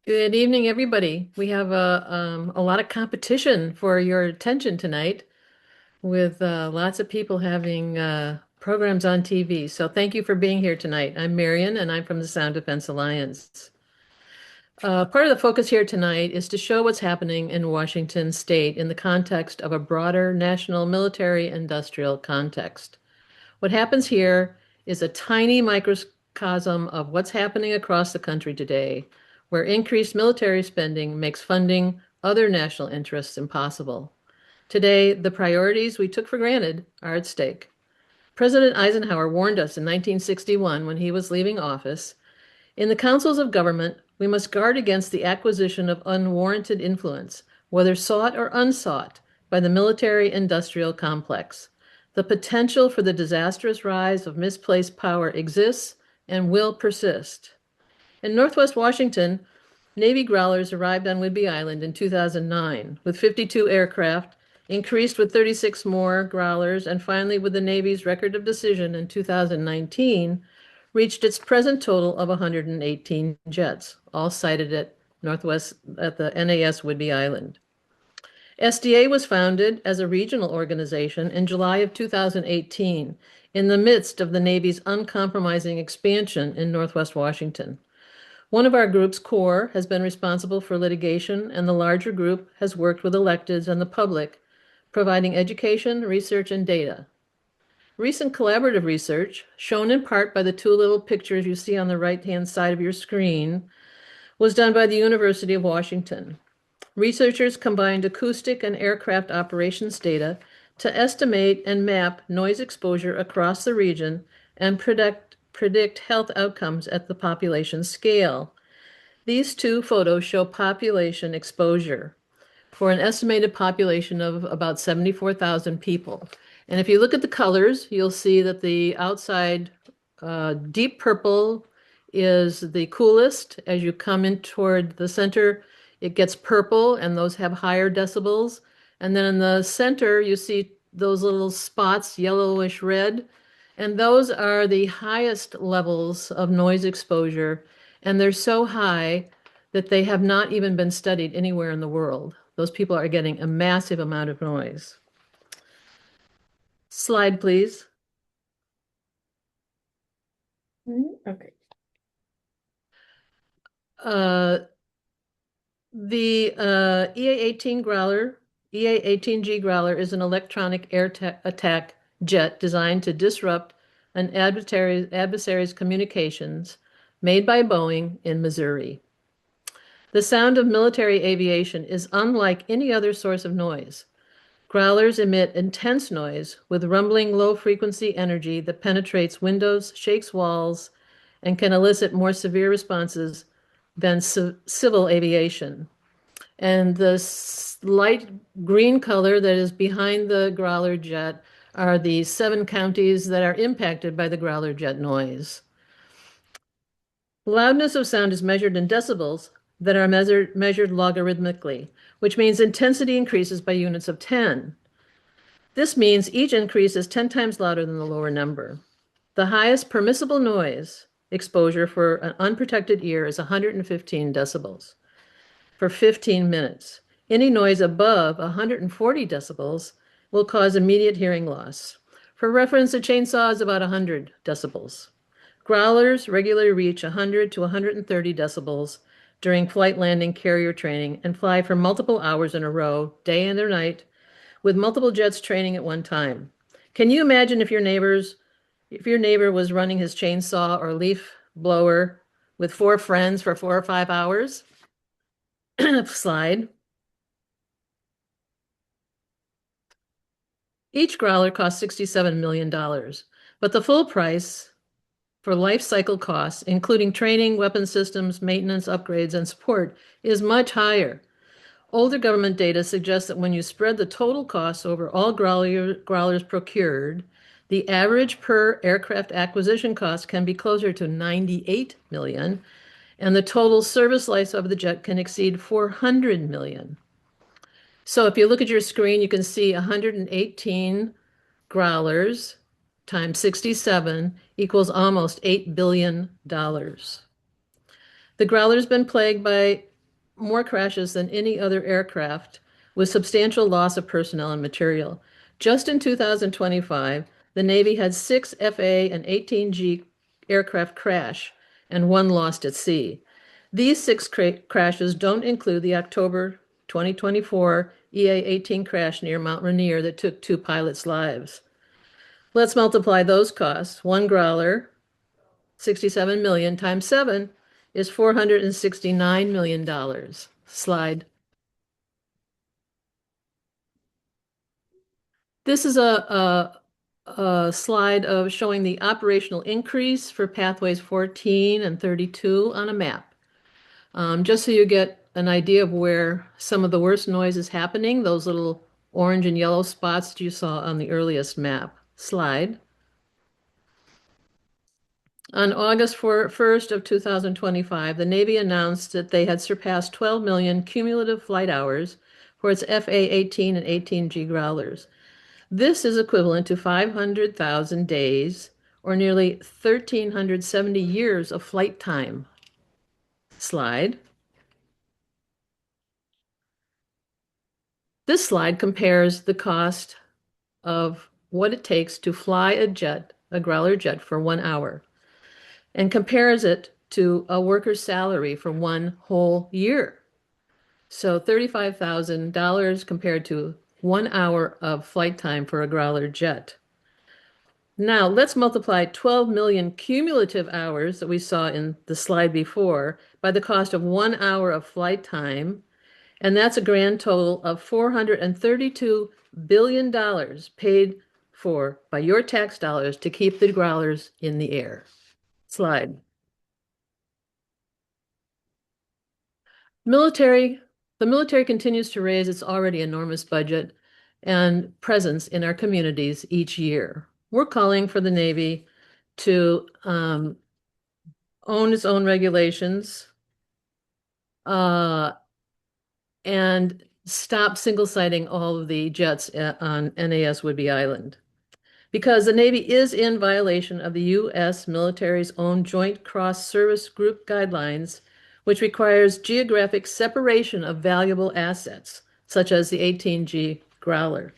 Good evening, everybody. We have a lot of competition for your attention tonight with lots of people having programs on TV. So thank you for being here tonight. I'm Marion, and I'm from the Sound Defense Alliance. Part of the focus here tonight is to show what's happening in Washington State in the context of a broader national military industrial context. What happens here is a tiny microcosm of what's happening across the country today, where increased military spending makes funding other national interests impossible. Today, the priorities we took for granted are at stake. President Eisenhower warned us in 1961 when he was leaving office, in the councils of government, we must guard against the acquisition of unwarranted influence, whether sought or unsought, by the military-industrial complex. The potential for the disastrous rise of misplaced power exists and will persist. In Northwest Washington, Navy Growlers arrived on Whidbey Island in 2009 with 52 aircraft, increased with 36 more Growlers, and finally, with the Navy's record of decision in 2019, reached its present total of 118 jets, all sited at the NAS Whidbey Island. SDA was founded as a regional organization in July of 2018 in the midst of the Navy's uncompromising expansion in Northwest Washington. One of our groups, CORE, has been responsible for litigation, and the larger group has worked with electeds and the public, providing education, research, and data. Recent collaborative research, shown in part by the two little pictures you see on the right-hand side of your screen, was done by the University of Washington. Researchers combined acoustic and aircraft operations data to estimate and map noise exposure across the region and predict health outcomes at the population scale. These two photos show population exposure for an estimated population of about 74,000 people. And if you look at the colors, you'll see that the outside deep purple is the coolest. As you come in toward the center, it gets purple, and those have higher decibels. And then in the center, you see those little spots, yellowish red, and those are the highest levels of noise exposure. And they're so high that they have not even been studied anywhere in the world. Those people are getting a massive amount of noise. Slide, please. Okay. Uh, the EA-18 Growler, EA-18G Growler is an electronic attack jet designed to disrupt an adversary's communications, made by Boeing in Missouri. The sound of military aviation is unlike any other source of noise. Growlers emit intense noise with rumbling low-frequency energy that penetrates windows, shakes walls, and can elicit more severe responses than civil aviation. And the light green color that is behind the Growler jet are the 7 counties that are impacted by the Growler jet noise. Loudness of sound is measured in decibels that are measured logarithmically, which means intensity increases by units of 10. This means each increase is 10 times louder than the lower number. The highest permissible noise exposure for an unprotected ear is 115 decibels for 15 minutes. Any noise above 140 decibels will cause immediate hearing loss. For reference, a chainsaw is about 100 decibels. Growlers regularly reach 100 to 130 decibels during flight landing carrier training and fly for multiple hours in a row, day and or night, with multiple jets training at one time. Can you imagine if your neighbor was running his chainsaw or leaf blower with 4 friends for 4 or 5 hours? Slide. Each Growler costs $67 million, but the full price for life cycle costs, including training, weapon systems, maintenance, upgrades, and support, is much higher. Older government data suggests that when you spread the total costs over all Growlers procured, the average per aircraft acquisition cost can be closer to $98 million, and the total service life of the jet can exceed $400 million. So if you look at your screen, you can see 118 Growlers times 67 equals almost $8 billion. The Growler's been plagued by more crashes than any other aircraft, with substantial loss of personnel and material. Just in 2025, the Navy had 6 FA and 18G aircraft crash and 1 lost at sea. These 6 crashes don't include the October 2024 EA-18 crash near Mount Rainier that took 2 pilots' lives. Let's multiply those costs. One Growler, 67 million times 7 is $469 million. Slide. This is a slide of showing the operational increase for pathways 14 and 32 on a map. Just so you get an idea of where some of the worst noise is happening, those little orange and yellow spots that you saw on the earliest map. Slide. On August 1st of 2025, the Navy announced that they had surpassed 12 million cumulative flight hours for its FA-18 and 18G Growlers. This is equivalent to 500,000 days or nearly 1,370 years of flight time. Slide. This slide compares the cost of what it takes to fly a Growler jet for 1 hour, and compares it to a worker's salary for 1 whole year. So $35,000 compared to 1 hour of flight time for a Growler jet. Now let's multiply 12 million cumulative hours that we saw in the slide before by the cost of 1 hour of flight time, and that's a grand total of $432 billion paid for by your tax dollars to keep the Growlers in the air. Slide. The military continues to raise its already enormous budget and presence in our communities each year. We're calling for the Navy to own its own regulations and stop single-siding all of the jets on NAS Whidbey Island. Because the Navy is in violation of the U.S. military's own Joint Cross-Service Group guidelines, which requires geographic separation of valuable assets, such as the 18G Growler.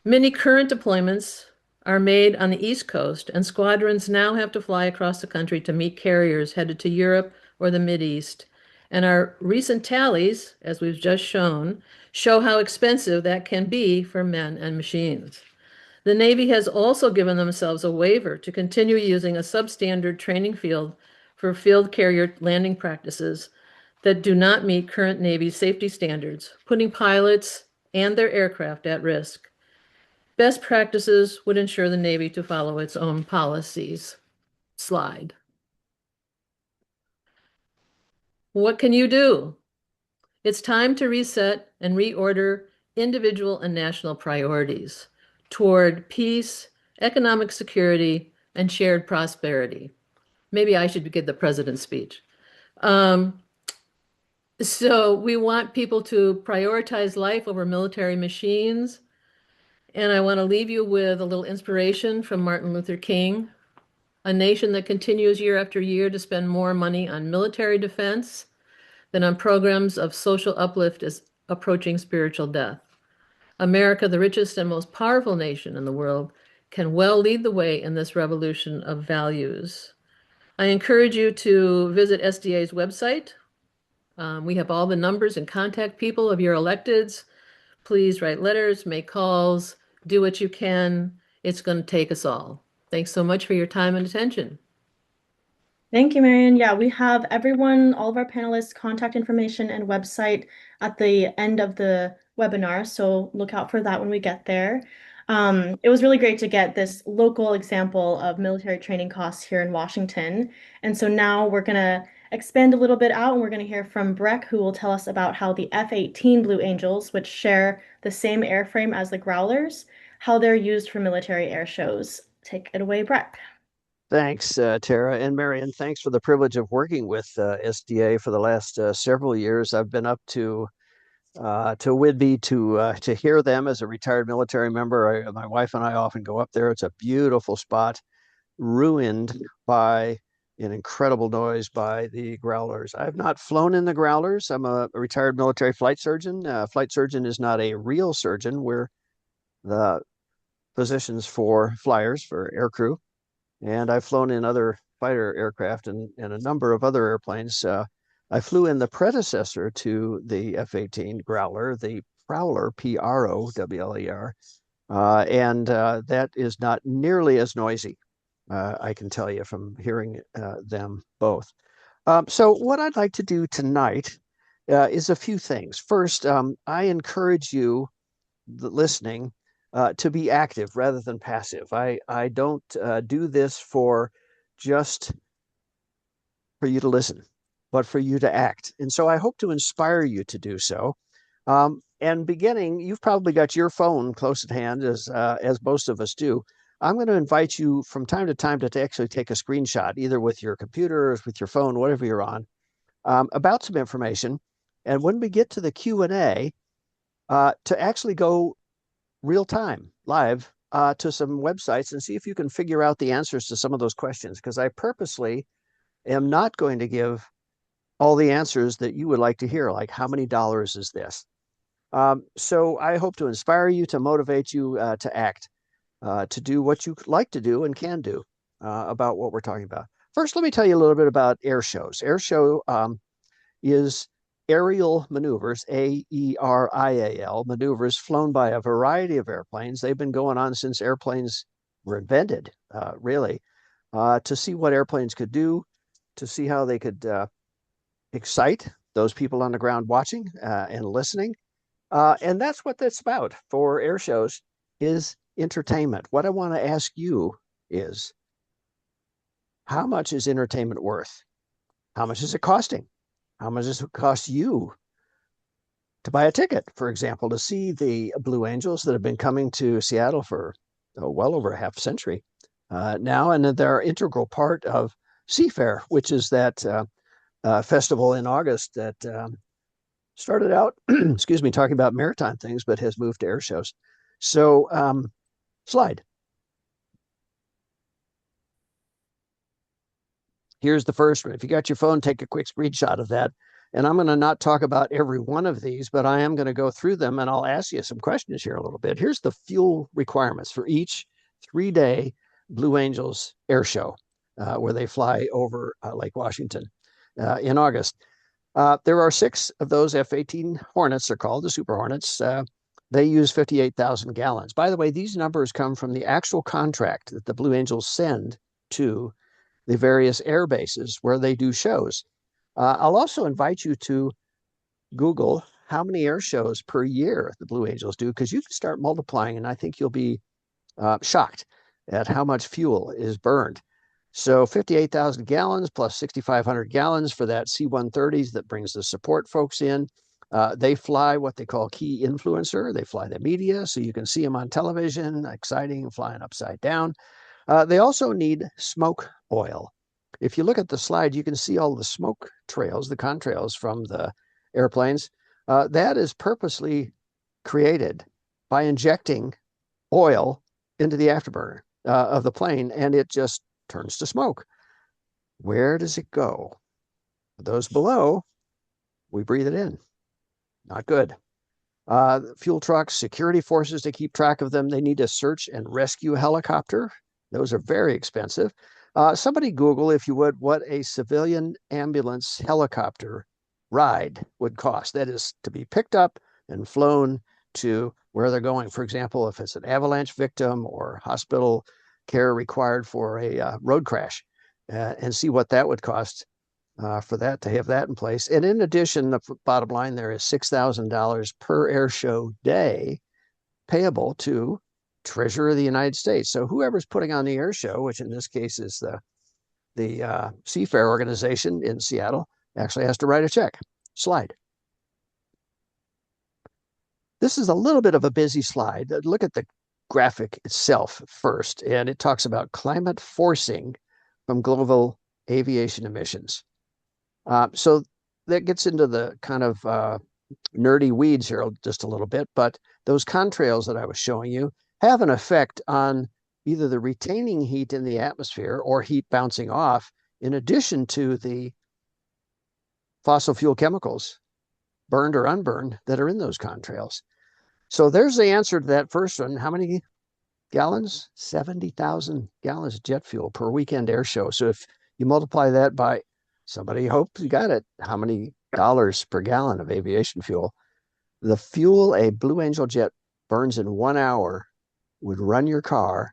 Many current deployments are made on the East Coast, and squadrons now have to fly across the country to meet carriers headed to Europe or the Mideast. And our recent tallies, as we've just shown, show how expensive that can be for men and machines. The Navy has also given themselves a waiver to continue using a substandard training field for field carrier landing practices that do not meet current Navy safety standards, putting pilots and their aircraft at risk. Best practices would ensure the Navy to follow its own policies. Slide. What can you do? It's time to reset and reorder individual and national priorities toward peace, economic security, and shared prosperity. Maybe I should give the president's speech. So we want people to prioritize life over military machines. And I want to leave you with a little inspiration from Martin Luther King. A nation that continues year after year to spend more money on military defense than on programs of social uplift is approaching spiritual death. America, the richest and most powerful nation in the world, can well lead the way in this revolution of values. I encourage you to visit SDA's website. We have all the numbers and contact people of your electeds. Please write letters, make calls, do what you can. It's going to take us all. Thanks so much for your time and attention. Thank you, Marion. Yeah, we have everyone, all of our panelists' contact information and website at the end of the webinar, so look out for that when we get there. It was really great to get this local example of military training costs here in Washington. And so now we're going to expand a little bit out and we're going to hear from Breck, who will tell us about how the F-18 Blue Angels, which share the same airframe as the Growlers, how they're used for military air shows. Take it away, Breck. Thanks, Tara. And Marion, thanks for the privilege of working with SDA for the last several years. I've been up to Whidbey to hear them as a retired military member. My wife and I often go up there. It's a beautiful spot, ruined by an incredible noise by the Growlers. I've not flown in the Growlers. I'm a retired military flight surgeon. Flight surgeon is not a real surgeon. We're the physicians for flyers, for aircrew. And I've flown in other fighter aircraft and a number of other airplanes. I flew in the predecessor to the F-18 Growler, the Prowler, Prowler, and that is not nearly as noisy. I can tell you from hearing them both. So what I'd like to do tonight is a few things. First, I encourage you listening to be active rather than passive. I don't do this for just for you to listen, but for you to act. And so I hope to inspire you to do so. And beginning, you've probably got your phone close at hand, as most of us do. I'm going to invite you from time to time to actually take a screenshot, either with your computer or with your phone, whatever you're on, about some information. And when we get to the Q&A, to actually go real time, live, to some websites and see if you can figure out the answers to some of those questions. Because I purposely am not going to give all the answers that you would like to hear, like how many dollars is this? So I hope to inspire you, to motivate you to act, to do what you like to do and can do about what we're talking about. First, let me tell you a little bit about air shows. Air show is aerial maneuvers, AERIAL maneuvers flown by a variety of airplanes. They've been going on since airplanes were invented, really, to see what airplanes could do, to see how they could excite those people on the ground watching and listening. And that's what that's about for air shows, is entertainment. What I want to ask you is, how much is entertainment worth? How much is it costing? How much does it cost you to buy a ticket, for example, to see the Blue Angels that have been coming to Seattle for well over a half century now, and they're an integral part of Seafair, which is that festival in August that started out, excuse me, talking about maritime things, but has moved to air shows. So, slide. Here's the first one. If you got your phone, take a quick screenshot of that. And I'm going to not talk about every one of these, but I am going to go through them and I'll ask you some questions here a little bit. Here's the fuel requirements for each 3-day Blue Angels air show, where they fly over Lake Washington in August. There are 6 of those F-18 Hornets, they're called the Super Hornets. They use 58,000 gallons. By the way, these numbers come from the actual contract that the Blue Angels send to the various air bases where they do shows. I'll also invite you to Google how many air shows per year the Blue Angels do, because you can start multiplying, and I think you'll be shocked at how much fuel is burned. So 58,000 gallons plus 6,500 gallons for that C-130s that brings the support folks in. They fly what they call key influencer. They fly the media, so you can see them on television, exciting, flying upside down. They also need smoke oil. If you look at the slide, you can see all the smoke trails, the contrails from the airplanes. That is purposely created by injecting oil into the afterburner of the plane, and it just turns to smoke. Where does it go? Those below, we breathe it in. Not good. Fuel trucks, security forces to keep track of them. They need a search and rescue helicopter. Those are very expensive. Somebody Google, if you would, what a civilian ambulance helicopter ride would cost. That is to be picked up and flown to where they're going. For example, if it's an avalanche victim or hospital care required for a road crash, and see what that would cost for that, to have that in place. And in addition, the bottom line there is $6,000 per air show day payable to Treasurer of the United States. So whoever's putting on the air show, which in this case is the Seafair organization in Seattle, actually has to write a check. Slide. This is a little bit of a busy slide. Look at the graphic itself first, and it talks about climate forcing from global aviation emissions. So that gets into the kind of nerdy weeds here just a little bit, but those contrails that I was showing you have an effect on either the retaining heat in the atmosphere or heat bouncing off in addition to the fossil fuel chemicals, burned or unburned, that are in those contrails. So there's the answer to that first one. How many gallons? 70,000 gallons of jet fuel per weekend air show. So if you multiply that by, somebody hopes you got it, how many dollars per gallon of aviation fuel? The fuel a Blue Angel jet burns in 1 hour would run your car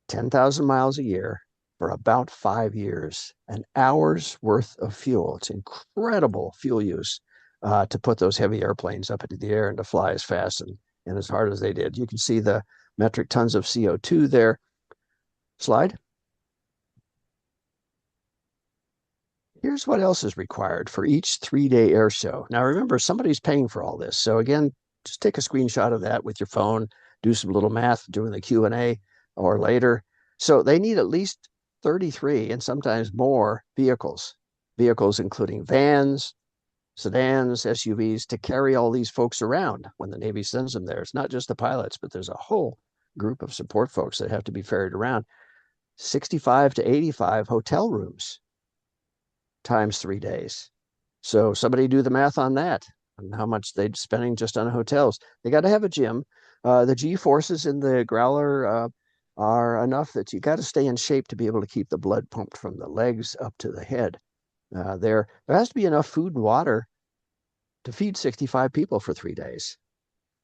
10,000 miles a year for about 5 years, an hour's worth of fuel. It's incredible fuel use to put those heavy airplanes up into the air and to fly as fast and as hard as they did. You can see the metric tons of CO2 there. Slide. Here's what else is required for each 3-day air show. Now, remember, somebody's paying for all this. So again, just take a screenshot of that with your phone, do some little math during the Q&A or later. So they need at least 33 and sometimes more vehicles including vans, sedans, SUVs, to carry all these folks around when the Navy sends them there. It's not just the pilots, but there's a whole group of support folks that have to be ferried around. 65 to 85 hotel rooms times 3 days. So somebody do the math on that and how much they're spending just on hotels. They got to have a gym. The G forces in the Growler are enough that you got to stay in shape to be able to keep the blood pumped from the legs up to the head. There has to be enough food and water to feed 65 people for 3 days.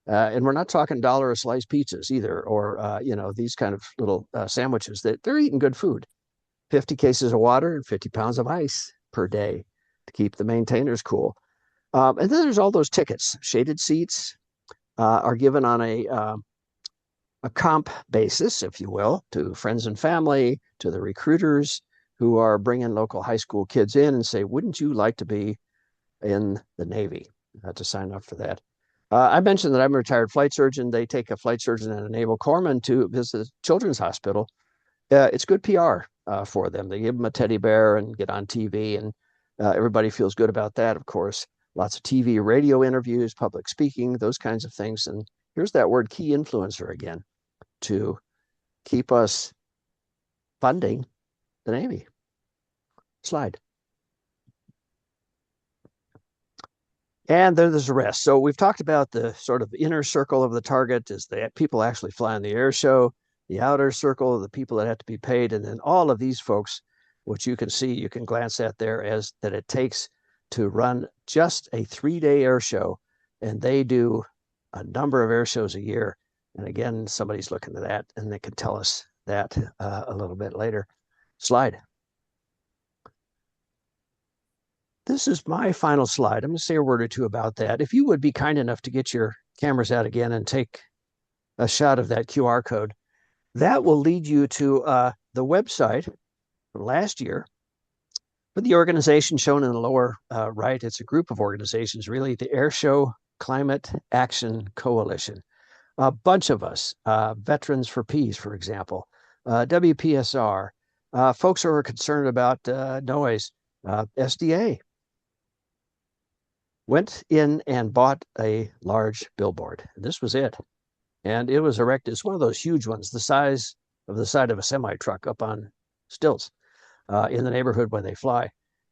And we're not talking dollar a slice pizzas either, or these kind of little sandwiches. That they're eating good food. 50 cases of water and 50 pounds of ice per day to keep the maintainers cool. And then there's all those tickets. Shaded seats are given on a comp basis, if you will, to friends and family, to the recruiters who are bringing local high school kids in and say, wouldn't you like to be in the Navy? To sign up for that. I mentioned that I'm a retired flight surgeon. They take a flight surgeon and a naval corpsman to visit Children's Hospital. It's good PR for them. They give them a teddy bear and get on TV, and everybody feels good about that, of course. Lots of TV, radio interviews, public speaking, those kinds of things. And here's that word, key influencer, again, to keep us funding the Navy. Slide. And then there's the rest. So we've talked about the sort of inner circle of the target is the people actually flying the air show, the outer circle of the people that have to be paid, and then all of these folks, which you can see, you can glance at there, as that it takes to run just a 3-day air show. And they do a number of air shows a year. And again, somebody's looking at that and they can tell us that a little bit later. Slide. This is my final slide. I'm going to say a word or two about that. If you would be kind enough to get your cameras out again and take a shot of that QR code, that will lead you to the website from last year for the organization shown in the lower right. It's a group of organizations, really, the Airshow Climate Action Coalition. A bunch of us, Veterans for Peace, for example, WPSR, folks who are concerned about noise, SDA, went in and bought a large billboard. This was it. And it was erected. It's one of those huge ones, the size of the side of a semi-truck up on stilts in the neighborhood when they fly.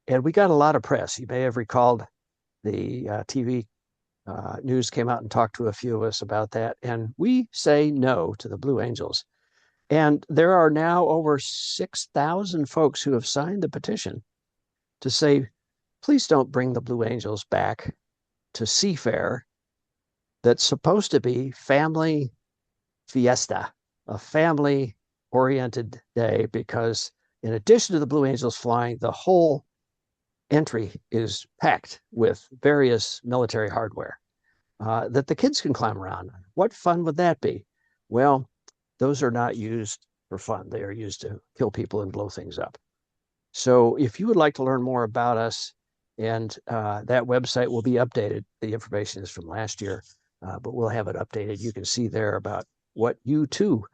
And we got a lot of press. You may have recalled the TV news came out and talked to a few of us about that. And we say no to the Blue Angels. And there are now over 6,000 folks who have signed the petition to say, please don't bring the Blue Angels back to Seafair that's supposed to be family fiesta, a family-oriented day, because in addition to the Blue Angels flying, the whole entry is packed with various military hardware that the kids can climb around. What fun would that be? Well, those are not used for fun. They are used to kill people and blow things up. So if you would like to learn more about us, and that website will be updated. The information is from last year, but we'll have it updated. You can see there about what you too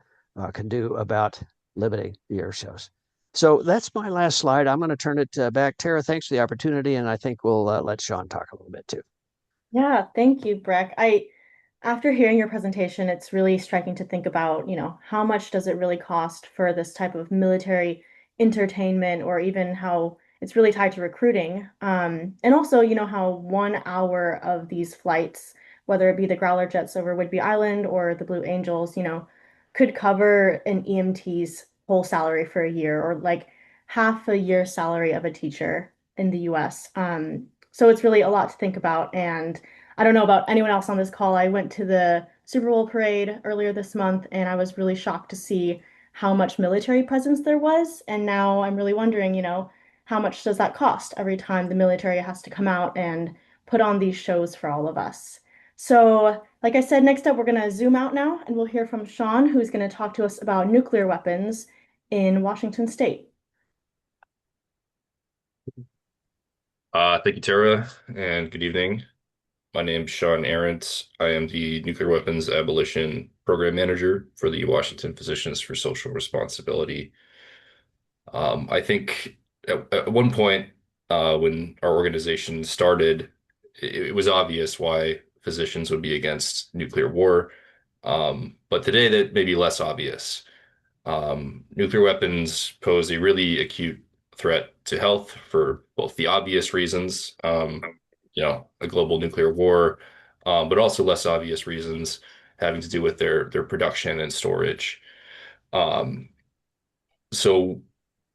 can do about limiting the air shows. So that's my last slide. I'm going to turn it back. Tara, thanks for the opportunity, and I think we'll let Sean talk a little bit too. Yeah, thank you, Breck. After hearing your presentation, it's really striking to think about, how much does it really cost for this type of military entertainment or even how it's really tied to recruiting. And also, how 1 hour of these flights, whether it be the Growler jets over Whidbey Island or the Blue Angels, could cover an EMT's whole salary for a year or like half a year's salary of a teacher in the US. So it's really a lot to think about. And I don't know about anyone else on this call. I went to the Super Bowl parade earlier this month and I was really shocked to see how much military presence there was. And now I'm really wondering, how much does that cost every time the military has to come out and put on these shows for all of us? So, like I said, next up, we're going to zoom out now and we'll hear from Sean, who's going to talk to us about nuclear weapons in Washington State. Thank you, Tara, and good evening. My name's Sean Arendt. I am the Nuclear Weapons Abolition Program Manager for the Washington Physicians for Social Responsibility. I think at one point when our organization started, it was obvious why physicians would be against nuclear war. But today that may be less obvious. Nuclear weapons pose a really acute threat to health for both the obvious reasons, a global nuclear war, but also less obvious reasons having to do with their production and storage. Um, so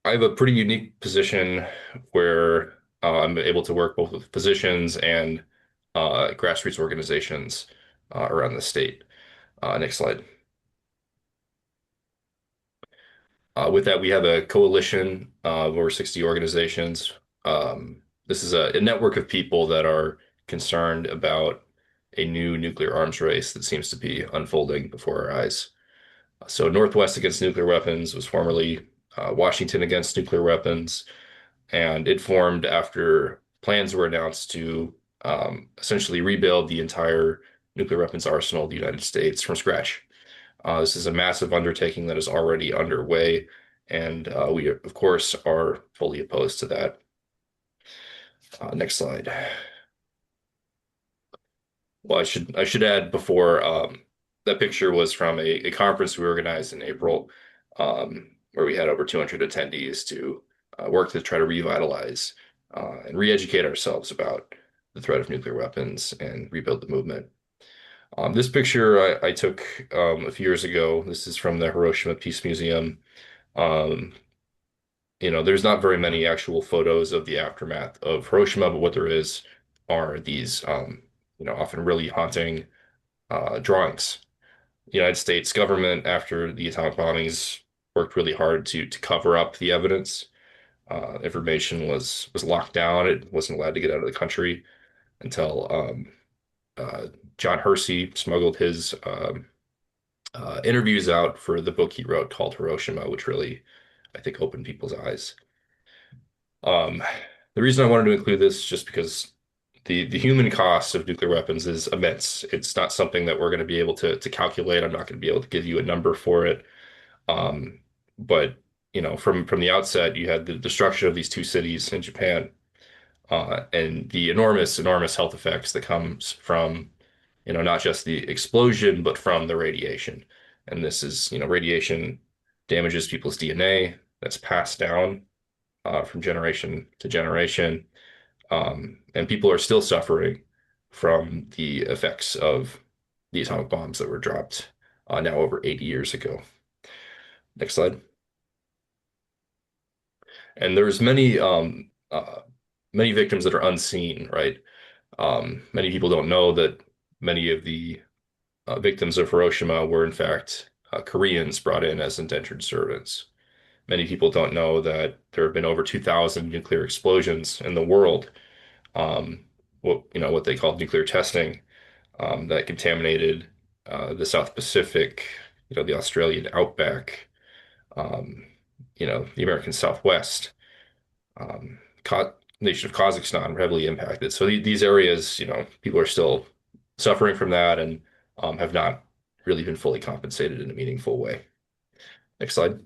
I have a pretty unique position where I'm able to work both with physicians and grassroots organizations around the state. Next slide. With that, we have a coalition of over 60 organizations. This is a network of people that are concerned about a new nuclear arms race that seems to be unfolding before our eyes. So, Northwest Against Nuclear Weapons was formerly Washington Against Nuclear Weapons, and it formed after plans were announced to essentially rebuild the entire nuclear weapons arsenal of the United States from scratch. This is a massive undertaking that is already underway, and we, of course, are fully opposed to that. Next slide. Well, I should add before that picture was from a conference we organized in April, where we had over 200 attendees to work to try to revitalize and re-educate ourselves about the threat of nuclear weapons and rebuild the movement. This picture I took a few years ago. This is from the Hiroshima Peace Museum. Um, there's not very many actual photos of the aftermath of Hiroshima, but what there is are these, often really haunting drawings. The United States government, after the atomic bombings, worked really hard to cover up the evidence. Information was locked down. It wasn't allowed to get out of the country until uh, John Hersey smuggled his interviews out for the book he wrote called Hiroshima, which really, I think, opened people's eyes. Um, the reason I wanted to include this is just because the human cost of nuclear weapons is immense. It's not something that we're going to be able to calculate. I'm not going to be able to give you a number for it. Um, but from the outset, you had the destruction of these two cities in Japan, and the enormous health effects that comes from not just the explosion, but from the radiation. And this is, radiation damages people's DNA that's passed down from generation to generation. And people are still suffering from the effects of the atomic bombs that were dropped now over 80 years ago. Next slide. And there's many victims that are unseen, right? Many people don't know that many of the victims of Hiroshima were in fact Koreans brought in as indentured servants. Many people don't know that there have been over 2,000 nuclear explosions in the world. What they call nuclear testing that contaminated the South Pacific, the Australian outback, um, the American Southwest, nation of Kazakhstan were heavily impacted. So these areas, people are still suffering from that and have not really been fully compensated in a meaningful way. Next slide.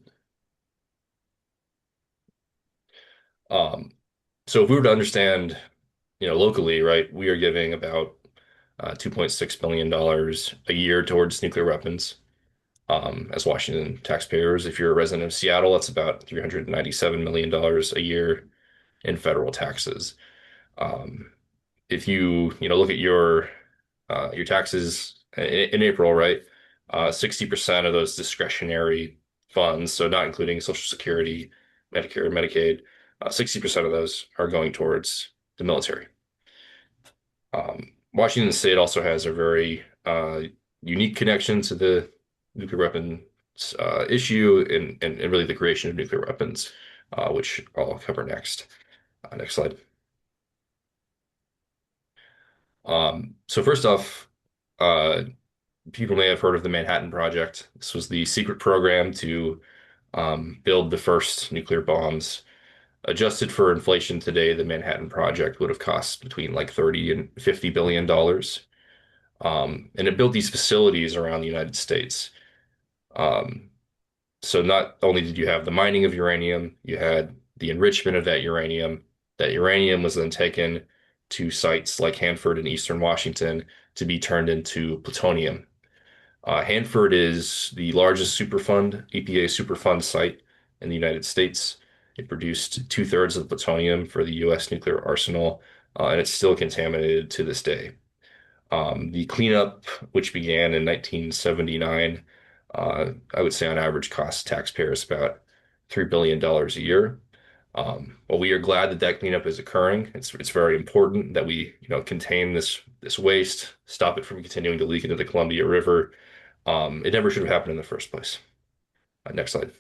Um, so if we were to understand, locally, right, we are giving about $2.6 billion a year towards nuclear weapons. as Washington taxpayers. If you're a resident of Seattle, that's about $397 million a year in federal taxes. Um, if you look at your taxes in April, right? 60% of those discretionary funds, so not including Social Security, Medicare, Medicaid, 60% of those are going towards the military. Washington State also has a very unique connection to the nuclear weapons issue and really the creation of nuclear weapons, which I'll cover next. Next slide. So first off, uh, people may have heard of the Manhattan Project. This was the secret program to build the first nuclear bombs. Adjusted for inflation today, the Manhattan Project would have cost between like 30 and 50 billion dollars. And it built these facilities around the United States. Um, so not only did you have the mining of uranium, you had the enrichment of that uranium. That uranium was then taken to sites like Hanford in eastern Washington to be turned into plutonium. Hanford is the largest Superfund, EPA Superfund site in the United States. It produced two-thirds of the plutonium for the U.S. nuclear arsenal, and it's still contaminated to this day. The cleanup, which began in 1979, I would say on average costs taxpayers about $3 billion a year. Well, we are glad that that cleanup is occurring. It's very important that we, contain this waste, stop it from continuing to leak into the Columbia River. It never should have happened in the first place. Next slide.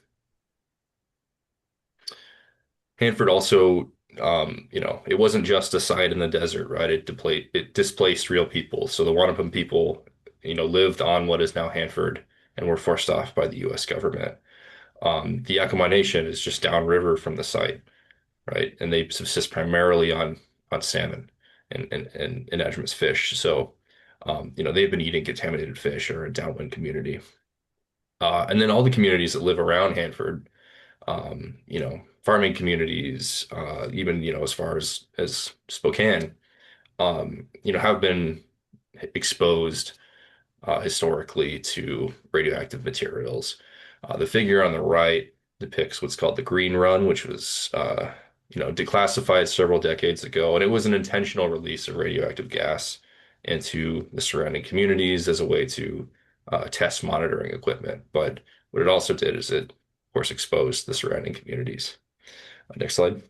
Hanford also, it wasn't just a site in the desert, right? It displaced real people. So the Wanapum people, lived on what is now Hanford and were forced off by the U.S. government. The Yakama Nation is just downriver from the site, right? And they subsist primarily on salmon and anadromous fish. So, they've been eating contaminated fish or a downwind community. And then all the communities that live around Hanford, farming communities, even, as far as Spokane, have been exposed historically to radioactive materials. The figure on the right depicts what's called the Green Run, which was, declassified several decades ago, and it was an intentional release of radioactive gas into the surrounding communities as a way to test monitoring equipment. But what it also did is it, of course, exposed the surrounding communities. Next slide.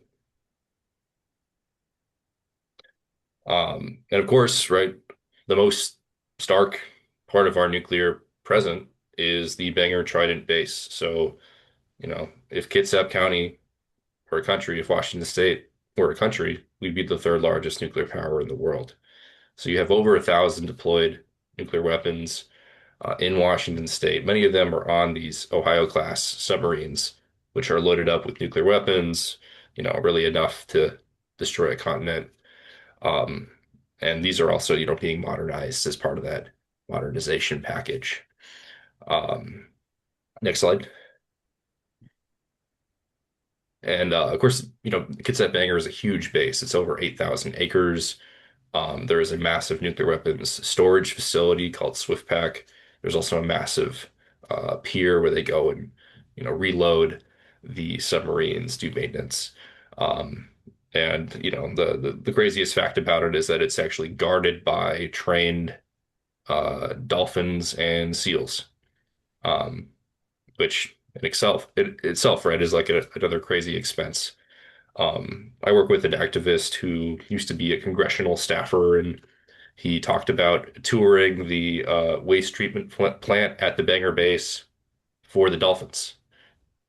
And of course, right, the most stark part of our nuclear present is the Bangor Trident base. So, if Kitsap County were a country, if Washington State were a country, we'd be the third largest nuclear power in the world. So you have over 1,000 deployed nuclear weapons in Washington State. Many of them are on these Ohio class submarines, which are loaded up with nuclear weapons, really enough to destroy a continent. Um, and these are also, being modernized as part of that modernization package. Um, Next slide. And of course, Kitsap Bangor is a huge base. It's over 8,000 acres. There is a massive nuclear weapons storage facility called SwiftPack. There's also a massive pier where they go and, reload the submarines, do maintenance. Um, and the craziest fact about it is that it's actually guarded by trained dolphins and seals, um, which in itself, right, is like another crazy expense. I work with an activist who used to be a congressional staffer, and he talked about touring the waste treatment plant at the Bangor base for the dolphins.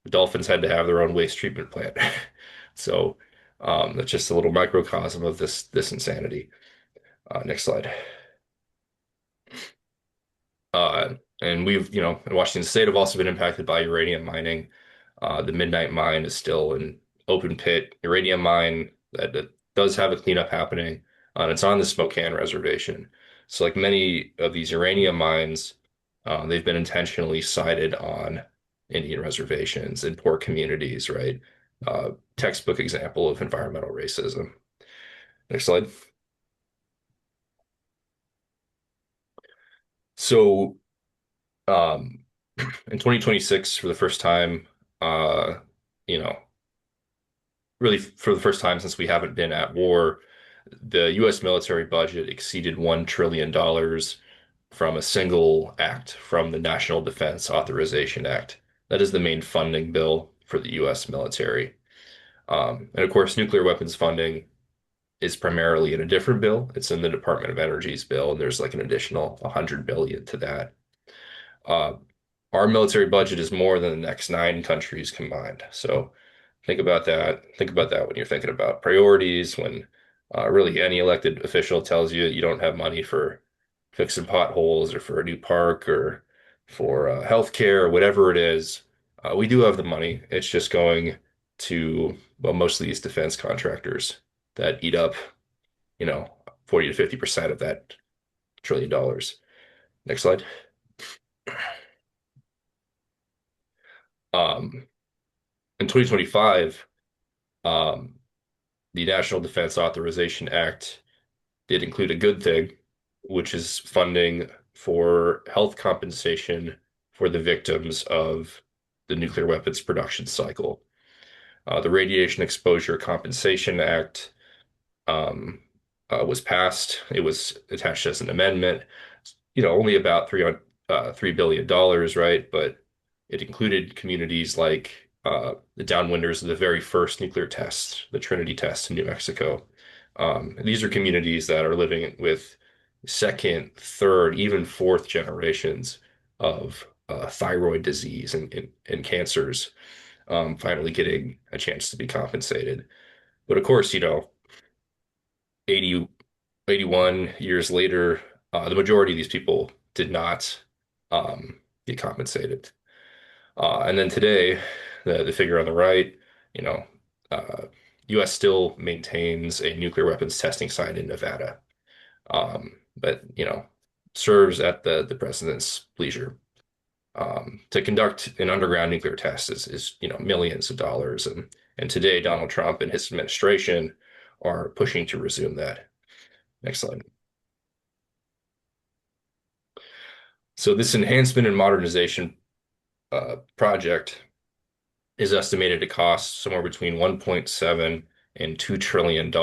The dolphins had to have their own waste treatment plant. So that's just a little microcosm of this insanity. Next slide. And we've, in Washington State have also been impacted by uranium mining. The Midnight Mine is still an open pit uranium mine that does have a cleanup happening, and it's on the Spokane Reservation. So, like many of these uranium mines, they've been intentionally sited on Indian reservations in poor communities, right? Textbook example of environmental racism. Next slide. So, um, In 2026, for the first time, uh, you know, really for the first time since we haven't been at war, the U.S. military budget exceeded $1 trillion from a single act, from the National Defense Authorization Act. That is the main funding bill for the U.S. military. And of course, nuclear weapons funding is primarily in a different bill. It's in the Department of Energy's bill, and there's like an additional 100 billion to that. Uh, our military budget is more than the next nine countries combined. So think about that. Think about that when you're thinking about priorities, when really any elected official tells you you don't have money for fixing potholes or for a new park or for healthcare or whatever it is. We do have the money. It's just going to, well, most of these defense contractors that eat up, 40 to 50% of that $1 trillion. Next slide. Um, in 2025, um, the National Defense Authorization Act did include a good thing, which is funding for health compensation for the victims of the nuclear weapons production cycle. The Radiation Exposure Compensation Act um, was passed. It was attached as an amendment. Only about $3 billion, right? But it included communities like the downwinders of the very first nuclear test, the Trinity test in New Mexico. These are communities that are living with second, third, even fourth generations of thyroid disease and cancers, finally getting a chance to be compensated. But of course, 80, 81 years later, the majority of these people did not get compensated. And then today, the figure on the right, you know, uh, U.S. still maintains a nuclear weapons testing site in Nevada, but serves at the president's leisure. To conduct an underground nuclear test is millions of dollars, and today Donald Trump and his administration are pushing to resume that. Next slide. So this enhancement and modernization project is estimated to cost somewhere between 1.7 and $2 trillion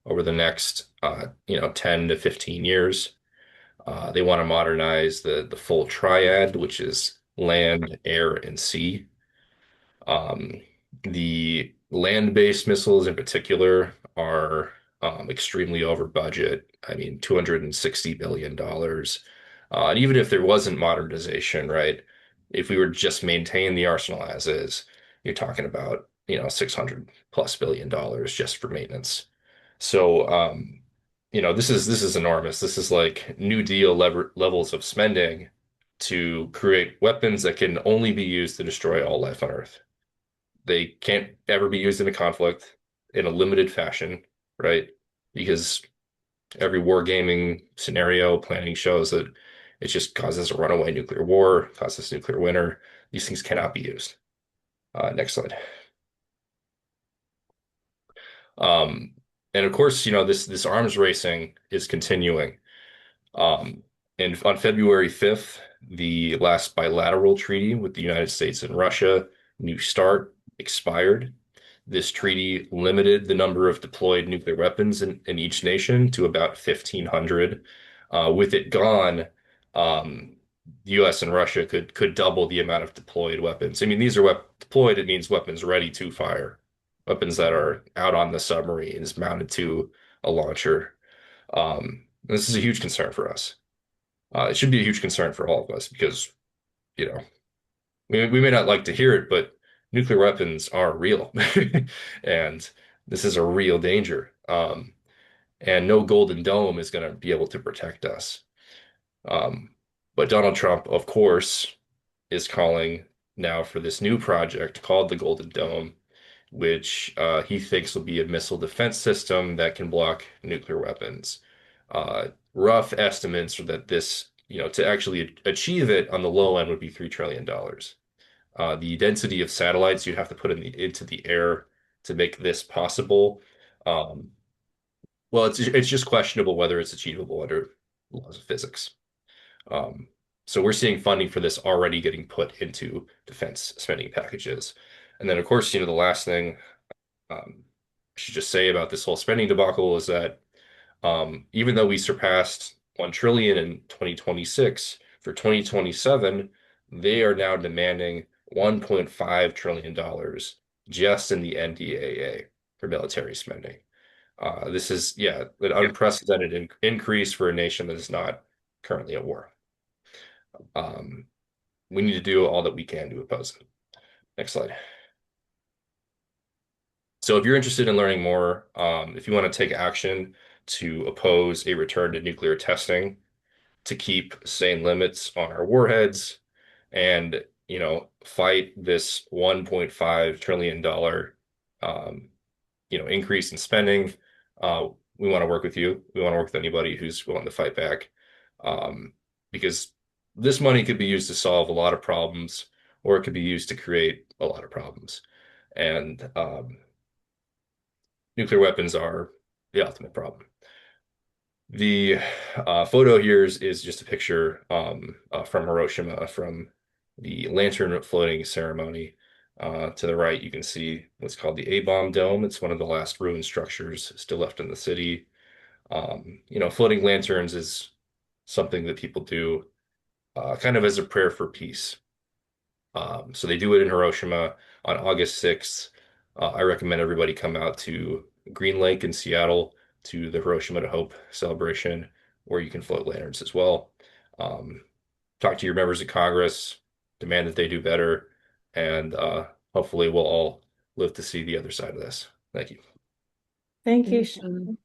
over the next 10 to 15 years. They want to modernize the full triad, which is land, air, and sea. Um, the land-based missiles in particular are extremely over budget. I mean, $260 billion. And even if there wasn't modernization, right? If we were just maintain the arsenal as is, you're talking about, 600+ billion just for maintenance. So, this is enormous. This is like New Deal levels of spending to create weapons that can only be used to destroy all life on Earth. They can't ever be used in a conflict in a limited fashion, right? Because every wargaming scenario planning shows that it just causes a runaway nuclear war, causes nuclear winter. These things cannot be used. Next slide. Um, and of course, this arms racing is continuing. Um, and on February 5th, the last bilateral treaty with the United States and Russia, New START, expired. This treaty limited the number of deployed nuclear weapons in each nation to about 1,500. With it gone, the U.S. and Russia could double the amount of deployed weapons. I mean, these are deployed, it means weapons ready to fire, weapons that are out on the submarines, mounted to a launcher. This is a huge concern for us. It should be a huge concern for all of us because, you know, we may not like to hear it, but nuclear weapons are real. And this is a real danger. And no Golden Dome is going to be able to protect us. But Donald Trump, of course, is calling now for this new project called the Golden Dome, which he thinks will be a missile defense system that can block nuclear weapons. Rough estimates are that this, to actually achieve it on the low end would be $3 trillion. The density of satellites you'd have to put into the air to make this possible. Um, well, it's just questionable whether it's achievable under laws of physics. Um, So we're seeing funding for this already getting put into defense spending packages. And then, of course, the last thing I should just say about this whole spending debacle is that even though we surpassed 1 trillion in 2026, for 2027, they are now demanding $1.5 trillion just in the NDAA for military spending. This is, yeah, an unprecedented increase for a nation that is not currently at war. Um, we need to do all that we can to oppose it. Next slide. So if you're interested in learning more, if you want to take action to oppose a return to nuclear testing, to keep sane limits on our warheads, and fight this $1.5 trillion increase in spending, we want to work with you. We want to work with anybody who's willing to fight back, um, because this money could be used to solve a lot of problems, or it could be used to create a lot of problems. And nuclear weapons are the ultimate problem. The photo here is just a picture from Hiroshima, from the lantern floating ceremony. To the right, you can see what's called the A-bomb dome. It's one of the last ruined structures still left in the city. Floating lanterns is something that people do kind of as a prayer for peace. So they do it in Hiroshima on August 6th. I recommend everybody come out to Green Lake in Seattle to the Hiroshima to Hope celebration, where you can float lanterns as well. Um, Talk to your members of Congress, demand that they do better, and hopefully we'll all live to see the other side of this. Thank you. Thank you. Thanks, Sean.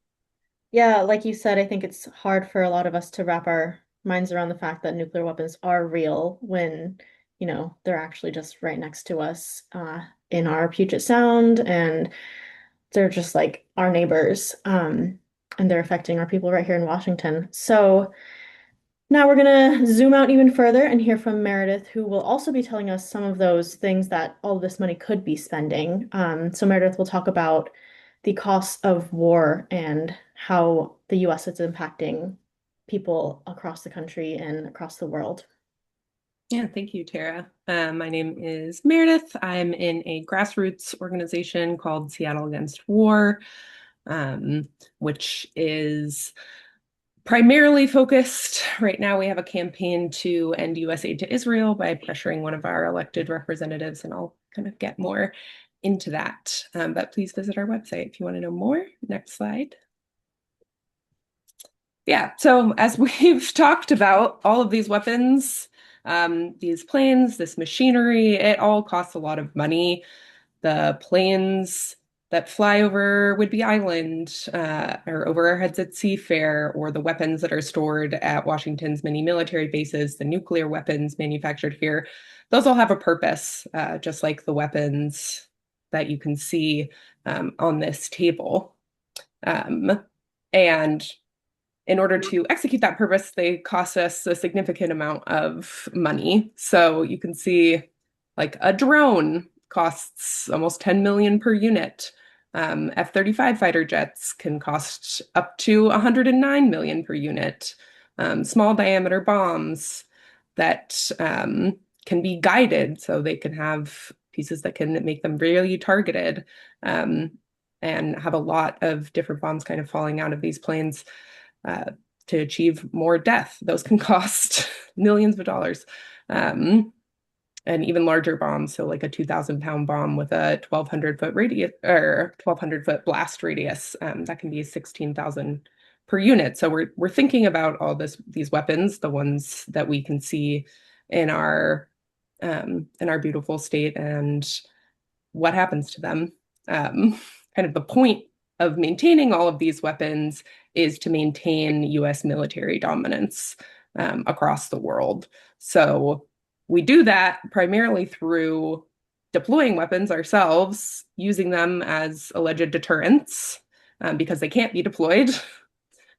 Yeah, like you said, I think it's hard for a lot of us to wrap our minds around the fact that nuclear weapons are real when, they're actually just right next to us in our Puget Sound, and they're just like our neighbors, and they're affecting our people right here in Washington. So now we're gonna zoom out even further and hear from Meredith, who will also be telling us some of those things that all of this money could be spending. So Meredith will talk about the costs of war and how the US is impacting people across the country and across the world. Yeah, thank you, Tara. My name is Meredith. I'm in a grassroots organization called Seattle Against War, which is primarily focused. Right now, we have a campaign to end US aid to Israel by pressuring one of our elected representatives, and I'll kind of get more into that. But please visit our website if you want to know more. Next slide. Yeah, so as we've talked about, all of these weapons, these planes, this machinery, it all costs a lot of money. The planes that fly over Whidbey Island or over our heads at Seafair, or the weapons that are stored at Washington's many military bases, the nuclear weapons manufactured here, those all have a purpose, just like the weapons that you can see on this table. And in order to execute that purpose, they cost us a significant amount of money. So you can see like a drone costs almost 10 million per unit. F-35 fighter jets can cost up to 109 million per unit. Small diameter bombs that can be guided, so they can have pieces that can make them really targeted, and have a lot of different bombs kind of falling out of these planes to achieve more death. Those can cost millions of dollars. And even larger bombs, so like a 2,000-pound bomb with a 1,200-foot radius or 1,200-foot blast radius, that can be 16,000 per unit. So we're thinking about all these weapons, the ones that we can see in our beautiful state, and what happens to them. Kind of the point of maintaining all of these weapons is to maintain US military dominance across the world. So we do that primarily through deploying weapons ourselves, using them as alleged deterrents, because they can't be deployed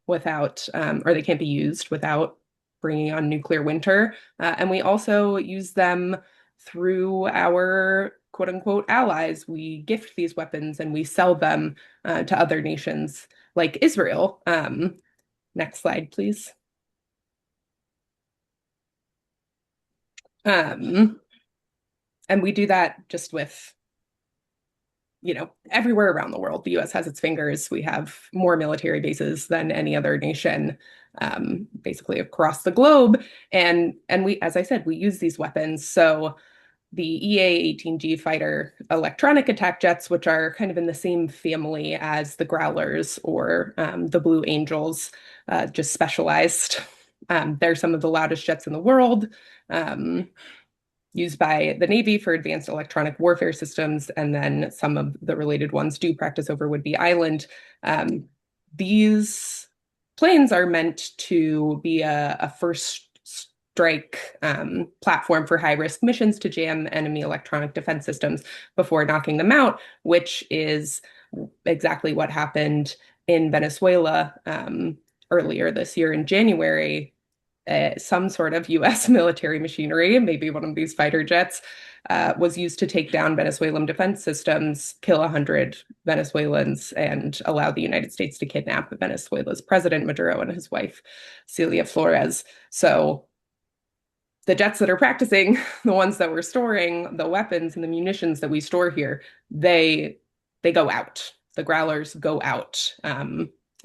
without, or they can't be used without bringing on nuclear winter. And we also use them through our quote unquote allies. We gift these weapons and we sell them to other nations like Israel. Next slide, please. And we do that just with, everywhere around the world. The US has its fingers. We have more military bases than any other nation, basically across the globe. And we, as I said, we use these weapons. So the EA-18G fighter electronic attack jets, which are kind of in the same family as the Growlers or the Blue Angels, just specialized. They're some of the loudest jets in the world, used by the Navy for advanced electronic warfare systems, and then some of the related ones do practice over Whidbey Island. These planes are meant to be a first strike platform for high-risk missions to jam enemy electronic defense systems before knocking them out, which is exactly what happened in Venezuela earlier this year in January. Some sort of US military machinery, maybe one of these fighter jets, was used to take down Venezuelan defense systems, kill 100 Venezuelans, and allow the United States to kidnap Venezuela's President Maduro and his wife, Celia Flores. So the jets that are practicing, the ones that we're storing, the weapons and the munitions that we store here, they go out. The Growlers go out,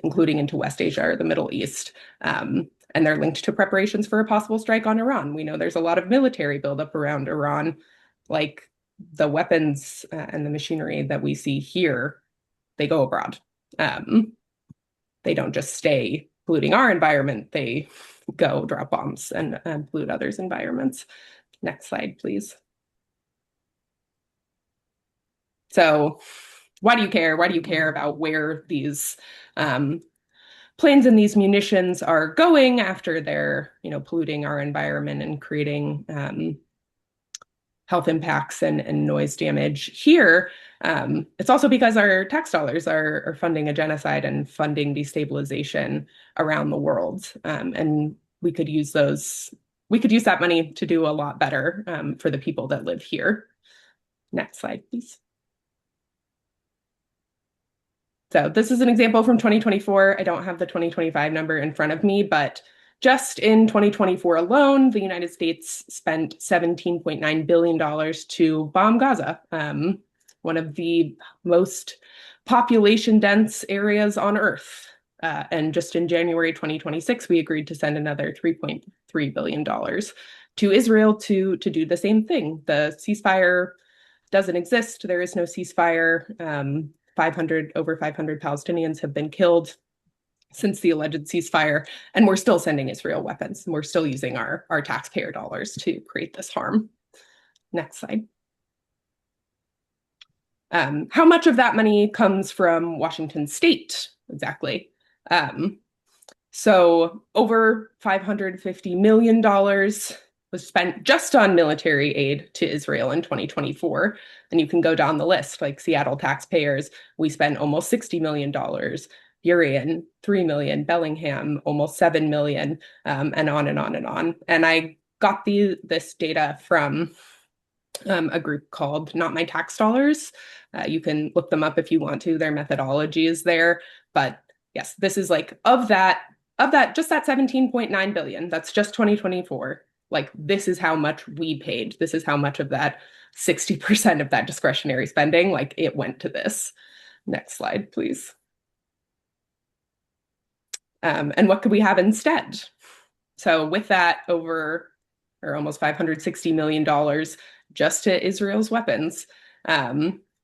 including into West Asia or the Middle East. And they're linked to preparations for a possible strike on Iran. We know there's a lot of military buildup around Iran, like the weapons and the machinery that we see here, they go abroad. They don't just stay polluting our environment, they go drop bombs and pollute others' environments. Next slide, please. So why do you care? Why do you care about where these planes and these munitions are going after they're, polluting our environment and creating health impacts and noise damage here? It's also because our tax dollars are funding a genocide and funding destabilization around the world. And we could use that money to do a lot better for the people that live here. Next slide, please. So this is an example from 2024. I don't have the 2025 number in front of me, but just in 2024 alone, the United States spent $17.9 billion to bomb Gaza, one of the most population-dense areas on Earth. And just in January 2026, we agreed to send another $3.3 billion to Israel to do the same thing. The ceasefire doesn't exist. There is no ceasefire. Over 500 Palestinians have been killed since the alleged ceasefire, and we're still sending Israel weapons, and we're still using our taxpayer dollars to create this harm. Next slide. How much of that money comes from Washington State, exactly? So over $550 million was spent just on military aid to Israel in 2024. And you can go down the list, like Seattle taxpayers, we spent almost $60 million, Burien, $3 million, Bellingham, almost $7 million, and on and on and on. And I got this data from a group called Not My Tax Dollars. You can look them up if you want to. Their methodology is there. But yes, this is like of that, just that 17.9 billion, that's just 2024. Like, this is how much we paid. This is how much of that 60% of that discretionary spending, like, it went to this. Next slide, please. And what could we have instead? So with that almost $560 million just to Israel's weapons,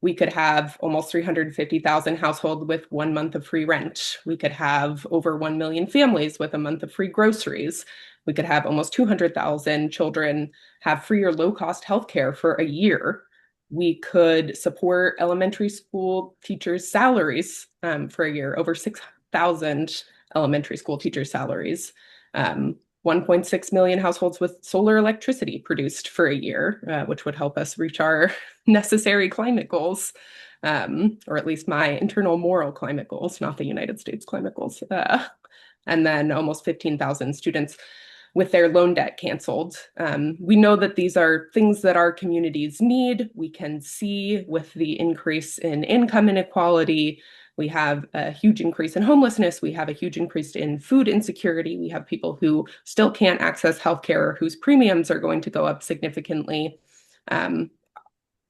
we could have almost 350,000 households with 1 month of free rent. We could have over 1 million families with a month of free groceries. We could have almost 200,000 children have free or low-cost healthcare for a year. We could support elementary school teachers' salaries for a year, over 6,000 elementary school teachers' salaries. 1.6 million households with solar electricity produced for a year, which would help us reach our necessary climate goals, or at least my internal moral climate goals, not the United States climate goals. And then almost 15,000 students with their loan debt canceled. We know that these are things that our communities need. We can see with the increase in income inequality We have a huge increase in homelessness. We have a huge increase in food insecurity. We have people who still can't access healthcare, whose premiums are going to go up significantly.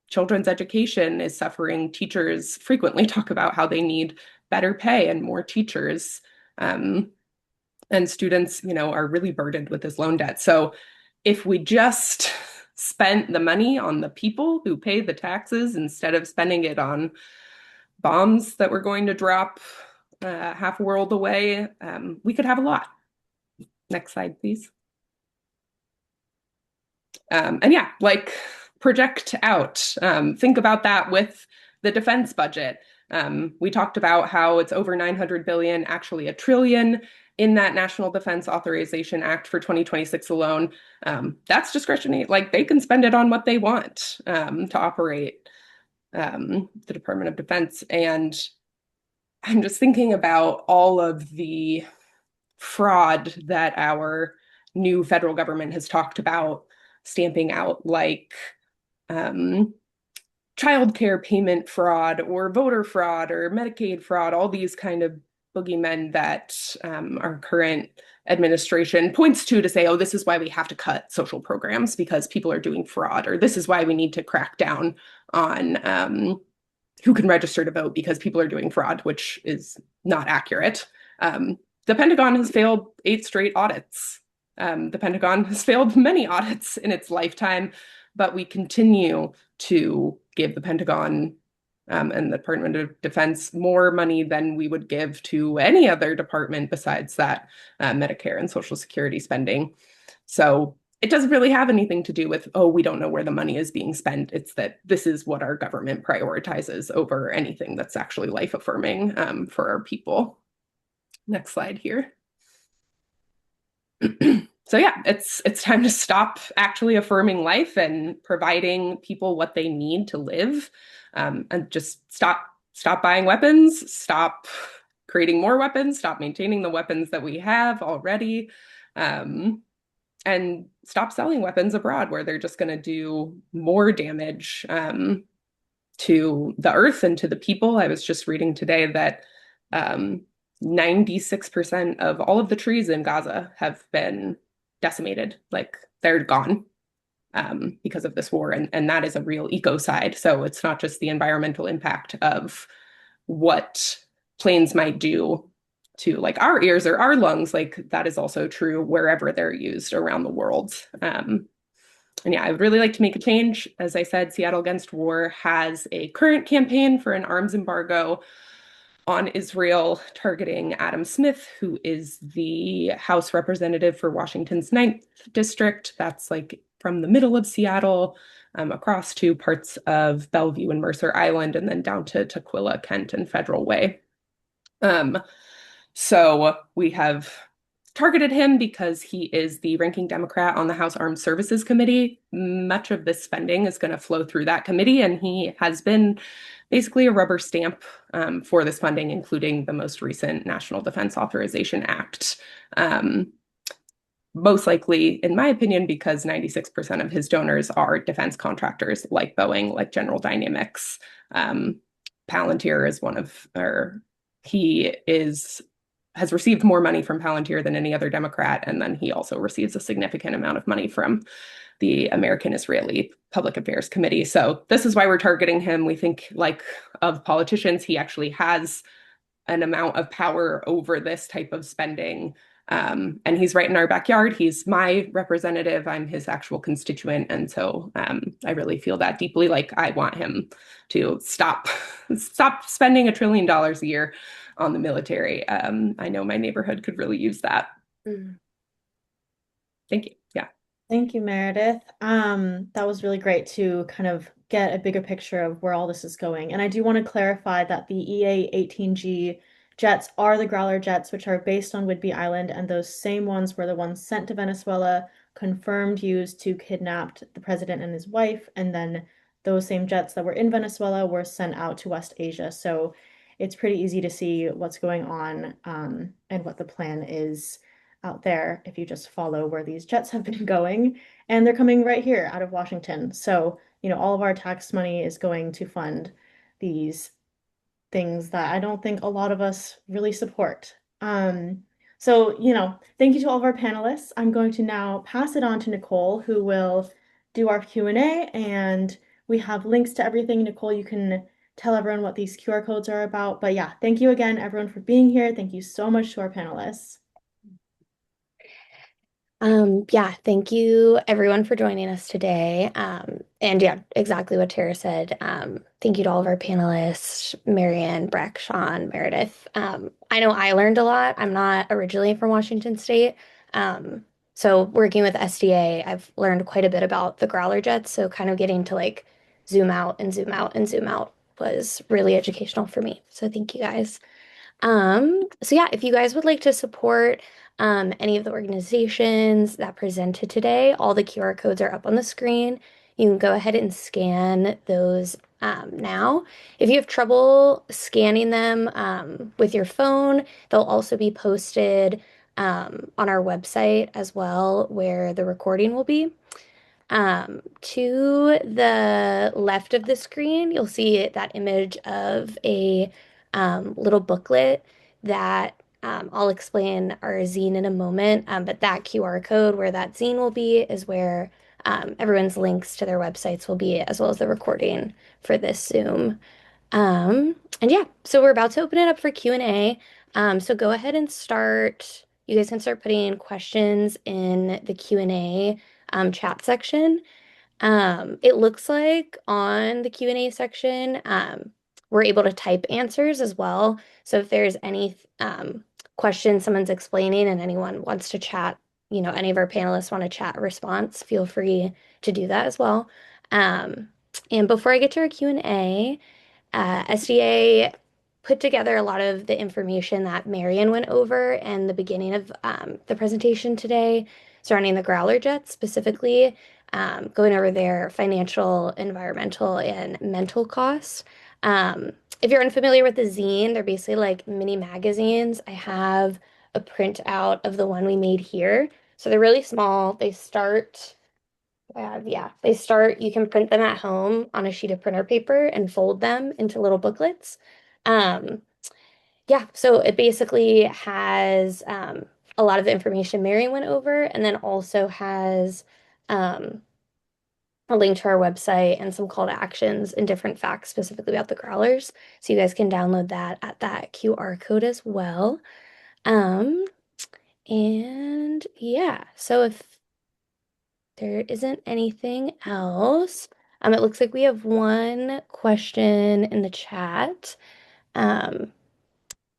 Children's education is suffering. Teachers frequently talk about how they need better pay and more teachers. And students, are really burdened with this loan debt. So if we just spent the money on the people who pay the taxes instead of spending it on bombs that were going to drop half a world away, we could have a lot. Next slide, please. And yeah, like project out. Think about that with the defense budget. We talked about how it's over 900 billion, actually $1 trillion in that National Defense Authorization Act for 2026 alone. That's discretionary. Like they can spend it on what they want to operate the Department of Defense. And I'm just thinking about all of the fraud that our new federal government has talked about stamping out, like childcare payment fraud or voter fraud or Medicaid fraud, all these kind of boogeymen that our current administration points to say, oh, this is why we have to cut social programs because people are doing fraud, or this is why we need to crack down on who can register to vote because people are doing fraud, which is not accurate. The Pentagon has failed 8 straight audits. The Pentagon has failed many audits in its lifetime, but we continue to give the Pentagon and the Department of Defense more money than we would give to any other department besides that Medicare and Social Security spending. So it doesn't really have anything to do with, oh, we don't know where the money is being spent. It's that this is what our government prioritizes over anything that's actually life affirming for our people. Next slide here. So yeah, it's time to stop actually affirming life and providing people what they need to live, and just stop buying weapons, stop creating more weapons, stop maintaining the weapons that we have already, and stop selling weapons abroad where they're just going to do more damage to the earth and to the people. I was just reading today that 96% of all of the trees in Gaza have been decimated, like they're gone because of this war. And that is a real ecocide. So it's not just the environmental impact of what planes might do to like our ears or our lungs, like that is also true wherever they're used around the world. And yeah, I would really like to make a change. As I said, Seattle Against War has a current campaign for an arms embargo on Israel targeting Adam Smith, who is the House representative for Washington's 9th district. That's like from the middle of Seattle across to parts of Bellevue and Mercer Island, and then down to Tukwila, Kent, and Federal Way. So we have targeted him because he is the ranking Democrat on the House Armed Services Committee. Much of this spending is going to flow through that committee, and he has been basically a rubber stamp for this funding, including the most recent National Defense Authorization Act. Most likely, in my opinion, because 96% of his donors are defense contractors like Boeing, like General Dynamics. Palantir is one of, or he has received more money from Palantir than any other Democrat, and then he also receives a significant amount of money from the American-Israeli Public Affairs Committee. So this is why we're targeting him. We think, like, of politicians, he actually has an amount of power over this type of spending. And he's right in our backyard. He's my representative. I'm his actual constituent. And so I really feel that deeply. Like I want him to stop spending $1 trillion a year on the military. I know my neighborhood could really use that. Thank you. Yeah. Thank you, Meredith. That was really great to kind of get a bigger picture of where all this is going. And I do want to clarify that the EA-18G jets are the Growler jets, which are based on Whidbey Island, and those same ones were the ones sent to Venezuela, confirmed used to kidnap the president and his wife, and then those same jets that were in Venezuela were sent out to West Asia. So it's pretty easy to see what's going on and what the plan is out there if you just follow where these jets have been going. And they're coming right here out of Washington. So, all of our tax money is going to fund these things that I don't think a lot of us really support. So, thank you to all of our panelists. I'm going to now pass it on to Nicole, who will do our Q&A, and we have links to everything. Nicole, you can tell everyone what these QR codes are about. But yeah, thank you again, everyone, for being here. Thank you so much to our panelists. Yeah, thank you everyone for joining us today. And yeah, exactly what Tara said. Thank you to all of our panelists, Marianne, Breck, Sean, Meredith. I know I learned a lot. I'm not originally from Washington State. So working with SDA, I've learned quite a bit about the Growler jets. So kind of getting to like zoom out and zoom out and zoom out was really educational for me. So thank you guys. So yeah, if you guys would like to support any of the organizations that presented today, all the QR codes are up on the screen. You can go ahead and scan those now. If you have trouble scanning them with your phone, they'll also be posted on our website as well, where the recording will be. To the left of the screen, you'll see that image of a little booklet that I'll explain our zine in a moment. But that QR code where that zine will be is where everyone's links to their websites will be, as well as the recording for this Zoom. And yeah, so we're about to open it up for Q&A. So go ahead and start. You guys can start putting questions in the Q&A chat section. It looks like on the Q&A section, we're able to type answers as well. So if there's any question someone's explaining and anyone wants to chat, any of our panelists want to chat a response, feel free to do that as well. And before I get to our Q&A, SDA put together a lot of the information that Marion went over in the beginning of the presentation today surrounding the Growler jets, specifically going over their financial, environmental, and mental costs. If you're unfamiliar with the zine, they're basically like mini magazines. I have a printout of the one we made here. So they're really small. They start, you can print them at home on a sheet of printer paper and fold them into little booklets. Um, yeah, so it basically has a lot of the information Mary went over, and then also has um, a link to our website and some call to actions and different facts specifically about the growlers. So you guys can download that at that QR code as well. Um, and yeah, so if there isn't anything else. It looks like we have one question in the chat um,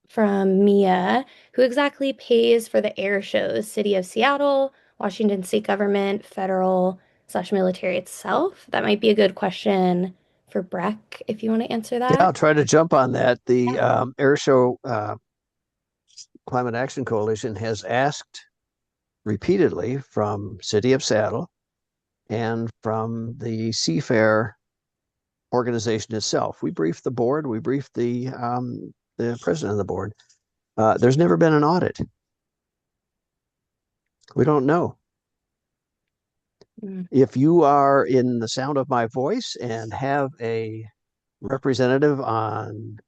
from Mia. Who exactly pays for the air shows? City of Seattle, Washington state government, federal slash military itself? That might be a good question for Breck if you want to answer Yeah, that. I'll try to jump on that. The Yeah. Air Show Climate Action Coalition has asked repeatedly from City of Seattle and from the Seafair organization itself. We briefed the board. We briefed the president of the board. There's never been an audit. We don't know. Mm, If you are in the sound of my voice and have a representative on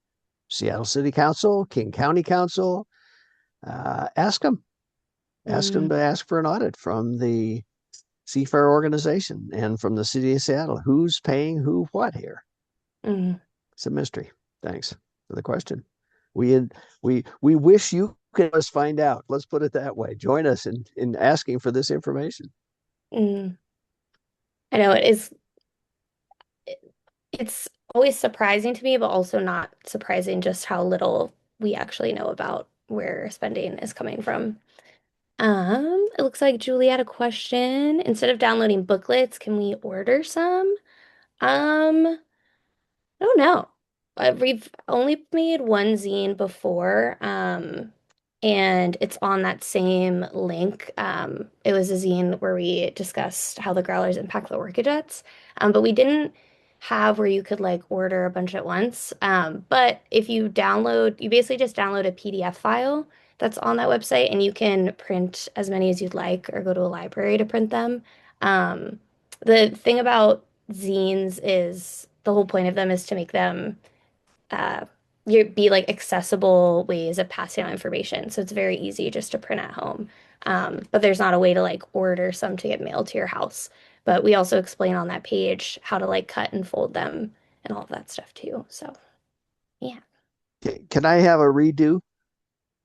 Seattle City Council, King County Council, ask them. Ask them mm, to ask for an audit from the Seafair organization and from the city of Seattle. Who's paying who what here? mm, It's a mystery. Thanks for the question. We wish you could us find out. Let's put it that way. Join us in asking for this information. mm. I know it's always surprising to me, but also not surprising just how little we actually know about where spending is coming from. It looks like Julie had a question. Instead of downloading booklets, can we order some? Um, I don't know. We've only made one zine before, and it's on that same link. It was a zine where we discussed how the growlers impact the orchid jets, but we didn't have where you could like order a bunch at once. But if you basically just download a PDF file that's on that website, and you can print as many as you'd like, or go to a library to print them. The thing about zines is the whole point of them is to make them uh, you be like accessible ways of passing on information. So it's very easy just to print at home. But there's not a way to like order some to get mailed to your house. But we also explain on that page how to like cut and fold them and all of that stuff too. So yeah. Okay. Can I have a redo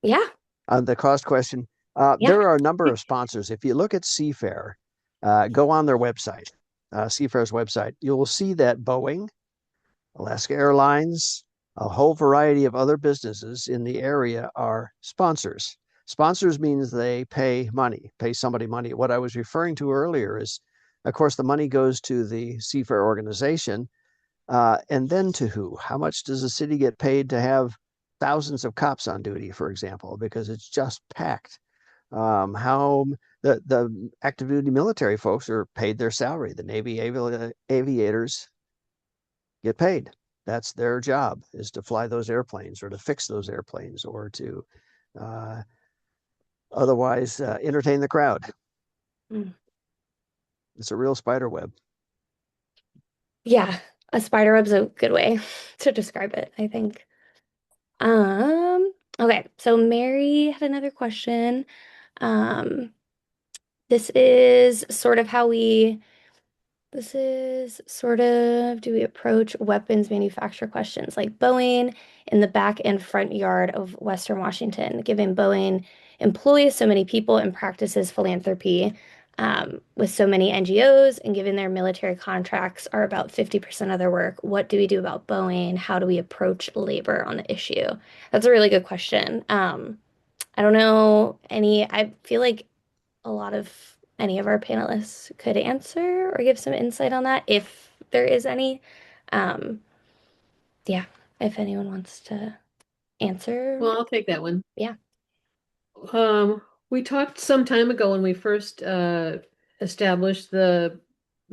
Yeah. on the cost question? Yeah. There are a number of sponsors. If you look at Seafair, go on their website, Seafair's website, you will see that Boeing, Alaska Airlines, a whole variety of other businesses in the area are sponsors. Sponsors means they pay money, pay somebody money. What I was referring to earlier is, of course, the money goes to the Seafair organization, and then to who? How much does the city get paid to have thousands of cops on duty, for example, because it's just packed? How the active duty military folks are paid their salary. The Navy aviators get paid. That's their job, is to fly those airplanes or to fix those airplanes or to uh, otherwise entertain the crowd. Mm. It's a real spider web. Yeah. A spider web's a good way to describe it, I think. Okay, so Mary had another question. Um, this is sort of how we This is sort of, do we approach weapons manufacturer questions like Boeing in the back and front yard of Western Washington, giving Boeing employs so many people and practices philanthropy with so many NGOs and given their military contracts are about 50% of their work. What do we do about Boeing? How do we approach labor on the issue? That's a really good question. I don't know I feel like a lot of any of our panelists could answer or give some insight on that if there is any. Um, yeah, if anyone wants to answer. Well, I'll take that one. Yeah. We talked some time ago when we first established the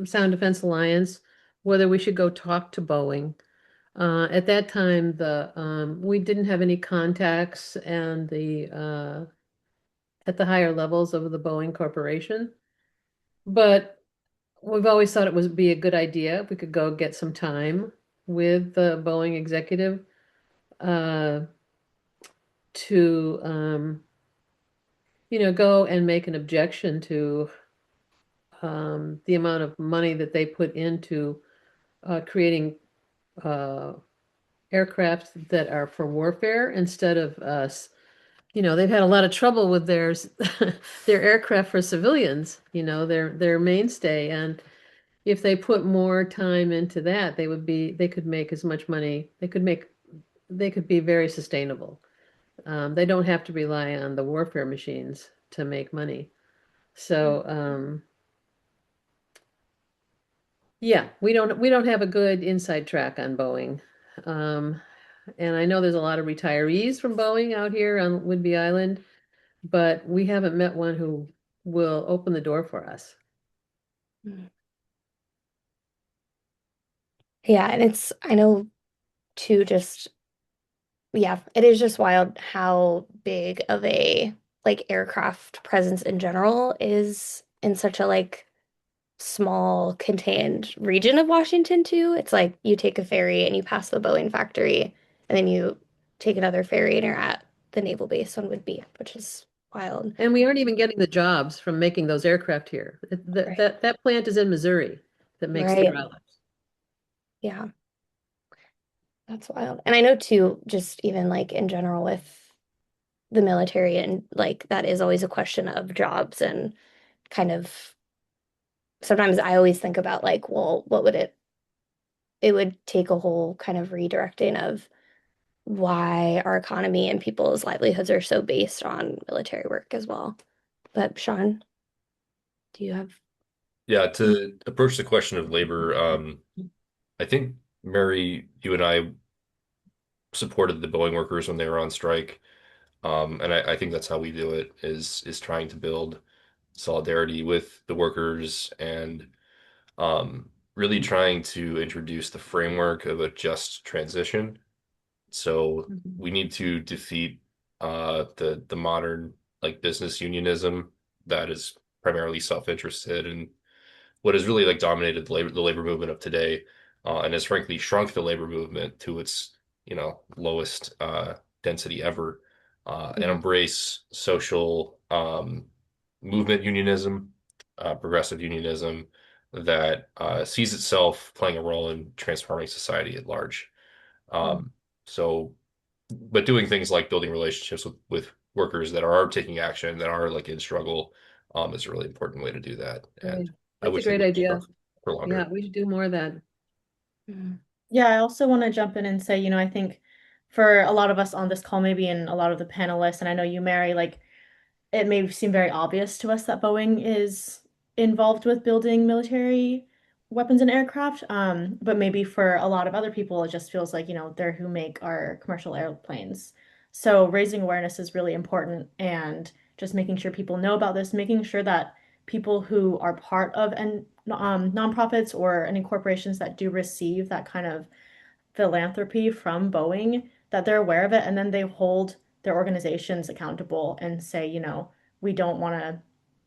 Sound Defense Alliance, whether we should go talk to Boeing. At that time, the we didn't have any contacts and the at the higher levels of the Boeing Corporation, but we've always thought it would be a good idea if we could go get some time with the Boeing executive uh, to go and make an objection to the amount of money that they put into creating uh, aircraft that are for warfare instead of us. They've had a lot of trouble with their their aircraft for civilians, their mainstay. And if they put more time into that, they could make as much money. They could be very sustainable. They don't have to rely on the warfare machines to make money. So, yeah, we don't have a good inside track on Boeing. Um, and I know there's a lot of retirees from Boeing out here on Whidbey Island, but we haven't met one who will open the door for us. Mm. Yeah, and I know too, just, yeah, it is just wild how big of a like aircraft presence in general is in such a like small contained region of Washington too. It's like you take a ferry and you pass the Boeing factory, and then you take another ferry and you're at the naval base on Whidbey, which is wild. And we aren't even getting the jobs from making those aircraft here. Right. That plant is in Missouri that makes the Right. growlers. Yeah, that's wild. And I know too, just even like in general with the military and like that is always a question of jobs and kind of sometimes I always think about like, well, what would it would take a whole kind of redirecting of why our economy and people's livelihoods are so based on military work as well. But Sean, do you have? Yeah, to approach the question of labor, I think Mary, you and I supported the Boeing workers when they were on strike. And I think that's how we do it is trying to build solidarity with the workers and really trying to introduce the framework of a just transition. So Mhm. we need to defeat the modern like business unionism that is primarily self-interested and what has really like dominated the labor movement of today, and has frankly shrunk the labor movement to its lowest density ever, and Mhm. embrace social movement unionism, progressive unionism that sees itself playing a role in transforming society at large. Mm. Um, so, but doing things like building relationships with workers that are taking action, that are like in struggle, is a really important way to do that. And Right. I That's a wish they great could keep idea. up for Yeah, longer. we should do more of that. Mhm. Yeah, I also want to jump in and say, I think for a lot of us on this call, maybe and a lot of the panelists, and I know you, Mary, like it may seem very obvious to us that Boeing is involved with building military weapons and aircraft. But maybe for a lot of other people, it just feels like, they're who make our commercial airplanes. So raising awareness is really important and just making sure people know about this, making sure that people who are part of and nonprofits or any corporations that do receive that kind of philanthropy from Boeing that they're aware of it and then they hold their organizations accountable and say, we don't want to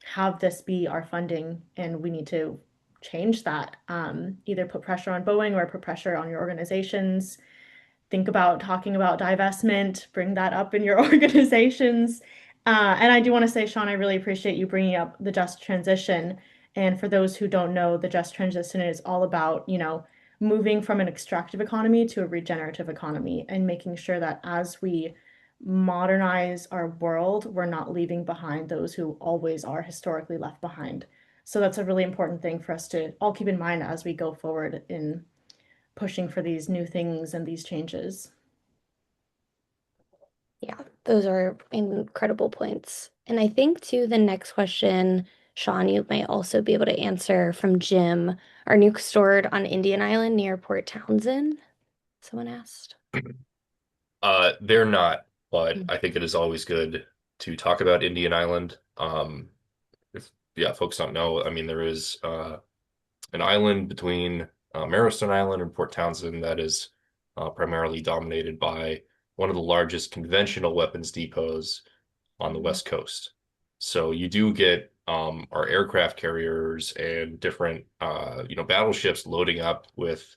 have this be our funding and we need to change that. Either put pressure on Boeing or put pressure on your organizations, think about talking about divestment, bring that up in your organizations. And I do want to say, Sean, I really appreciate you bringing up the just transition. And for those who don't know, the just transition is all about, moving from an extractive economy to a regenerative economy and making sure that as we modernize our world, we're not leaving behind those who always are historically left behind. So that's a really important thing for us to all keep in mind as we go forward in pushing for these new things and these changes. Yeah, those are incredible points. And I think too, the next question, Sean, you might also be able to answer from Jim. Are nukes stored on Indian Island near Port Townsend? Someone asked. They're not, but Mm. I think it is always good to talk about Indian Island. If yeah, folks don't know, I mean, there is an island between Marrowstone Island and Port Townsend that is primarily dominated by one of the largest conventional weapons depots on the Mhm. West Coast. So you do get our aircraft carriers and different battleships loading up with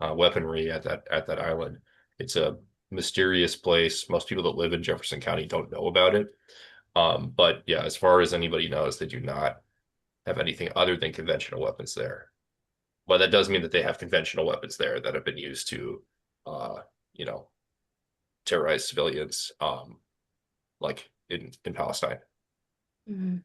weaponry at that island. It's a mysterious place. Most people that live in Jefferson County don't know about it. But yeah, as far as anybody knows, they do not have anything other than conventional weapons there. But that does mean that they have conventional weapons there that have been used to, uh, you know, terrorize civilians, like in Palestine. Mhm.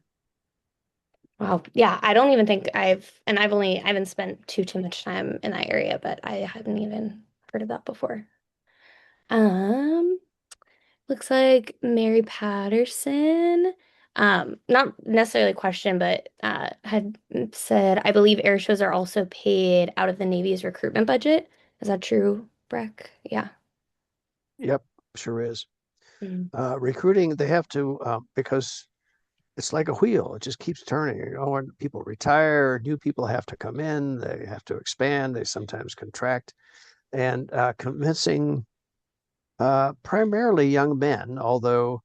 Wow. Yeah, I don't even think I haven't spent too much time in that area, but I hadn't even heard of that before. Um, Looks like Mary Patterson, not necessarily a question, but had said, I believe air shows are also paid out of the Navy's recruitment budget. Is that true, Breck? Yeah. Yep, sure is. Mm. Recruiting, they have to, because it's like a wheel. It just keeps turning. When people retire, new people have to come in, they have to expand, they sometimes contract. And convincing primarily young men, although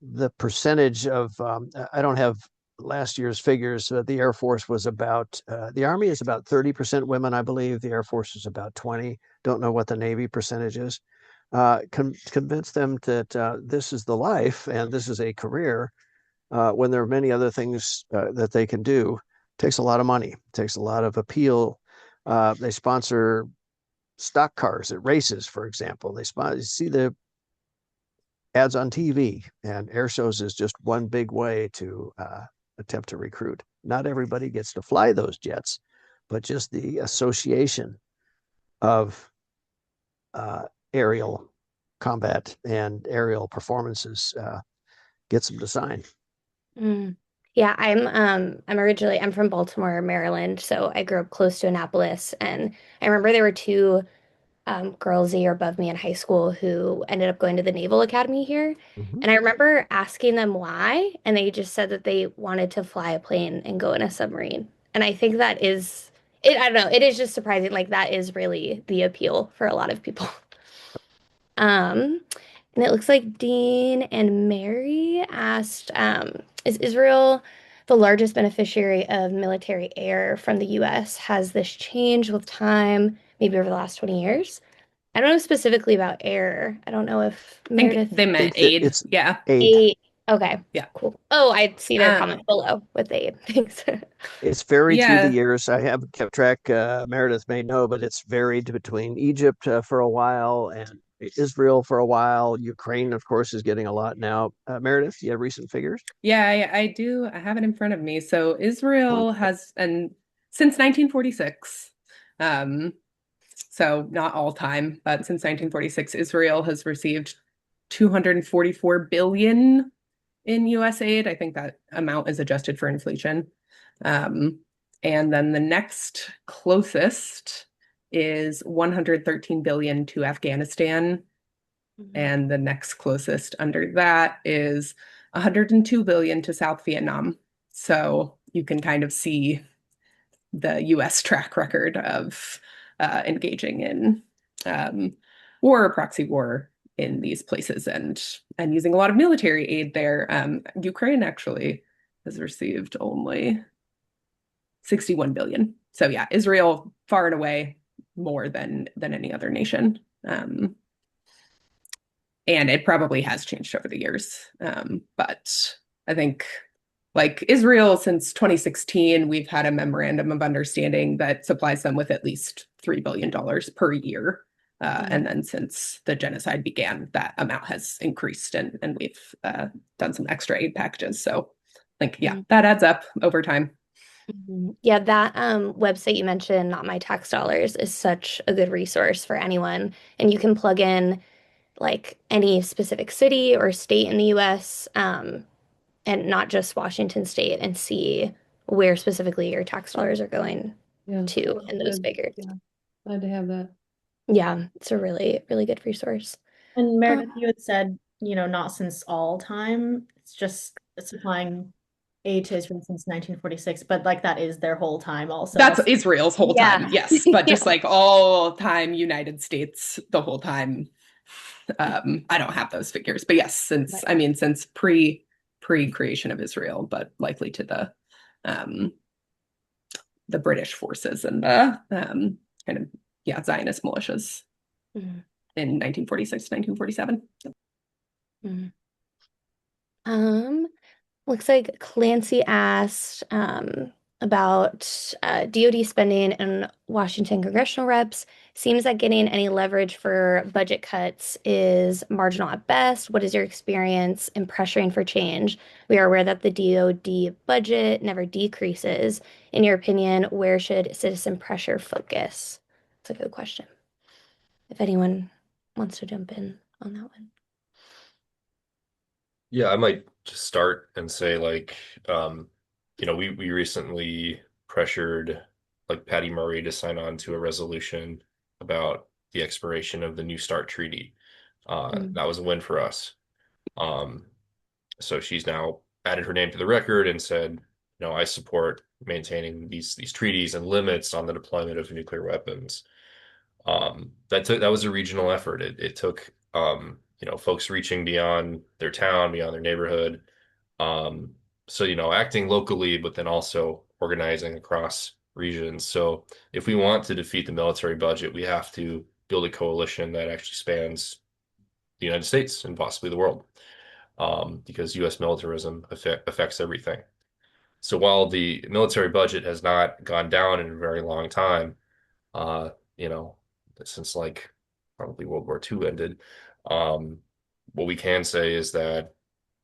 the percentage of, I don't have last year's figures. The Air Force was the Army is about 30% women, I believe. The Air Force is about 20. Don't know what the Navy percentage is. Convince them that this is the life and this is a career when there are many other things that they can do. It takes a lot of money. It takes a lot of appeal. They sponsor stock cars at races, for example. See the ads on TV, and air shows is just one big way to attempt to recruit. Not everybody gets to fly those jets, but just the association of uh, aerial combat and aerial performances gets them to sign. Mm. Yeah, I'm from Baltimore, Maryland, so I grew up close to Annapolis, and I remember there were two girls a year above me in high school who ended up going to the Naval Academy here. Mm-hmm. And I remember asking them why, and they just said that they wanted to fly a plane and go in a submarine. And I think that is it, I don't know, it is just surprising. Like that is really the appeal for a lot of people. Um, and it looks like Dean and Mary asked, is Israel the largest beneficiary of military air from the US? Has this changed with time, maybe over the last 20 years? I don't know specifically about air. I don't know if I think Meredith. they I meant think that aid. it's Yeah. aid. Eight. Okay, Yeah. cool. Oh, I see their Um, comment below with aid. Thanks. It's varied through the yeah. years. I haven't kept track. Meredith may know, but it's varied between Egypt for a while and Israel for a while. Ukraine, of course, is getting a lot now. Meredith, do you have recent figures? Yeah, I do. I have it in front of me. So Israel Wonderful. has, and since 1946, um, so not all time, but since 1946, Israel has received 244 billion in US aid. I think that amount is adjusted for inflation. Um, and then the next closest is 113 billion to Afghanistan. Mhm. And the next closest under that is 102 billion to South Vietnam. So you can kind of see the US track record of engaging in um, war or proxy war in these places and using a lot of military aid there. Ukraine actually has received only 61 billion. So yeah, Israel far and away more than any other nation. And it probably has changed over the years. But I think like Israel since 2016, we've had a memorandum of understanding that supplies them with at least $3 billion per year. And then since the genocide began, that amount has increased and we've done some extra aid packages. So like, yeah, that adds up over time. Mhm. Yeah, that website you mentioned, Not My Tax Dollars, is such a good resource for anyone. And you can plug in like any specific city or state in the US, and not just Washington State, and see where specifically your tax dollars are going Yeah, to that's and those good. figures. Yeah, glad to have that. Yeah, it's a really, really good resource. And Um, Meredith, you had said, not since all time. It's just supplying aid to Israel since 1946, but like that is their whole time That's also. Israel's whole time, yeah. yes, but Yeah. just like all time United States, the whole time. I don't have those figures, but yes, since Right. I mean since pre creation of Israel, but likely to um, the British forces and the kind of yeah Zionist militias Mhm. in 1946 to 1947. Mhm. Um, Looks like Clancy asked about DoD spending and Washington congressional reps. Seems like getting any leverage for budget cuts is marginal at best. What is your experience in pressuring for change? We are aware that the DoD budget never decreases. In your opinion, where should citizen pressure focus? It's a good question. If anyone wants to jump in on that one. Yeah, I might just start and say like, we recently pressured like Patty Murray to sign on to a resolution about the expiration of the New START treaty. Mm, That was a win for us. Um, so she's now added her name to the record and said, I support maintaining these treaties and limits on the deployment of nuclear weapons. That was a regional effort. It took folks reaching beyond their town, beyond their neighborhood. Um, so acting locally, but then also organizing across regions. So if we want to defeat the military budget, we have to build a coalition that actually spans the United States and possibly the world, because U.S. militarism affects everything. So while the military budget has not gone down in a very long time, uh, you know, since like probably World War II ended. Um, what we can say is that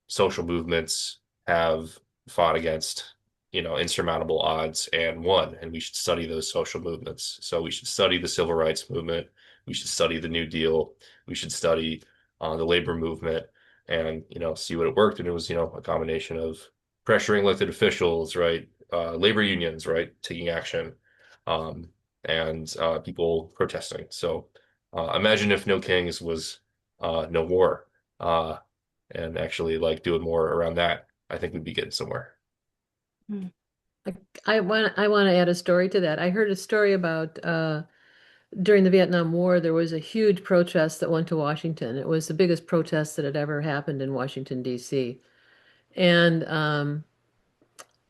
social movements have fought against, insurmountable odds and won, and we should study those social movements. So we should study the civil rights movement. We should study the New Deal. We should study the labor movement and, see what it worked. And it was, a combination of pressuring elected officials, right? Labor unions, right? Taking action, um, and people protesting. So imagine if no kings was no war. And actually like doing more around that, I think we'd be getting somewhere. mm, I want to add a story to that. I heard a story about during the Vietnam War, there was a huge protest that went to Washington. It was the biggest protest that had ever happened in Washington, D.C. And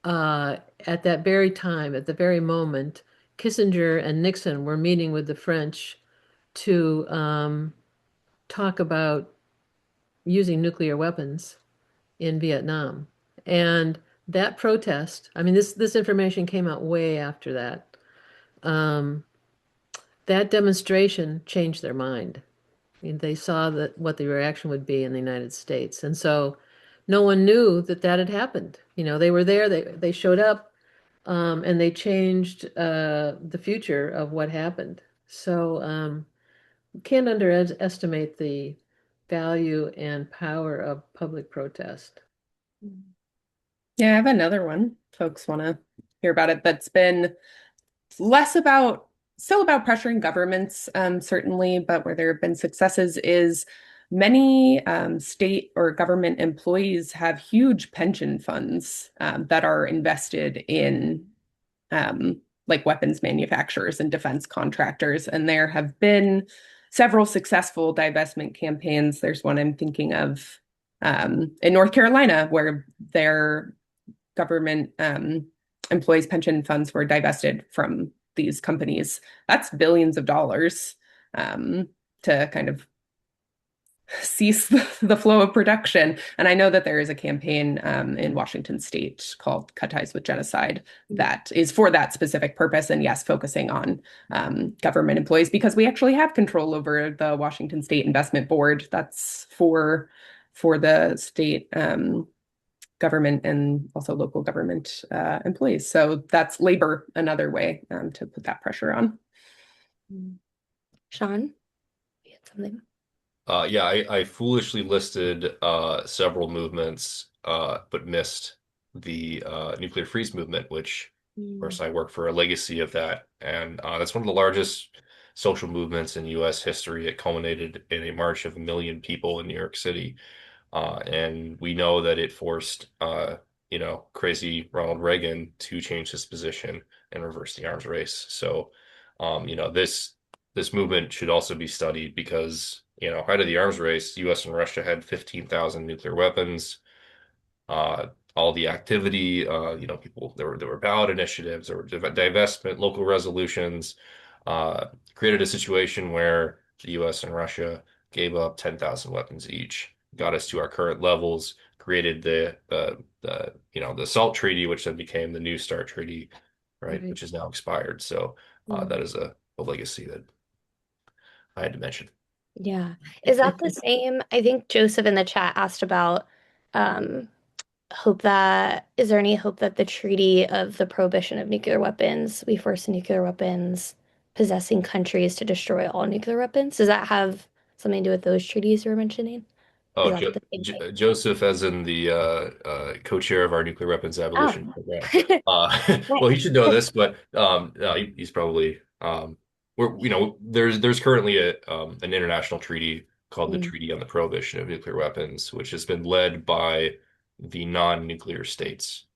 at that very time, at the very moment, Kissinger and Nixon were meeting with the French to talk about using nuclear weapons in Vietnam. And that protest, I mean, this information came out way after that. Um, that demonstration changed their mind. I mean, they saw that what the reaction would be in the United States, and so no one knew that that had happened. You know, they were there, they showed up, and they changed the future of what happened. So can't underestimate the value and power of public protest. Yeah, I have another one. Folks want to hear about it. That's been less about, still about pressuring governments, certainly, but where there have been successes is many state or government employees have huge pension funds that are invested in like weapons manufacturers and defense contractors. And there have been several successful divestment campaigns. There's one I'm thinking of in North Carolina where their government employees' pension funds were divested from these companies. That's billions of dollars to kind of cease the flow of production. And I know that there is a campaign in Washington state called Cut Ties with Genocide that is for that specific purpose. And yes, focusing on government employees because we actually have control over the Washington State Investment Board. That's for the state government and also local government employees. So that's labor, another way to put that pressure on. Sean, you had something? Yeah, I foolishly listed several movements, but missed the nuclear freeze movement, which, of course, I work for a legacy of that, and that's one of the largest social movements in U.S. history. It culminated in a march of 1 million people in New York City, and we know that it forced, crazy Ronald Reagan to change his position and reverse the arms race. So, this movement should also be studied because, ahead of the arms race, U.S. and Russia had 15,000 nuclear weapons. Uh, all the activity, people there were ballot initiatives, there were divestment, local resolutions, created a situation where the U.S. and Russia gave up 10,000 weapons each, got us to our current levels, created the SALT Treaty, which then became the New START Treaty, right, Right. which is now expired. So that is a legacy that I had to mention. Yeah. Is that the same? I think Joseph in the chat asked about um, hope that, is there any hope that the treaty of the prohibition of nuclear weapons, we force nuclear weapons possessing countries to destroy all nuclear weapons? Does that have something to do with those treaties you were mentioning? Is Oh, that the same thing? Joseph, as in the co-chair of our nuclear weapons Oh. abolition program. Well, he should know this, but no, he's probably there's currently an international treaty called the Mm, Treaty on the Prohibition of Nuclear Weapons, which has been led by the non-nuclear states.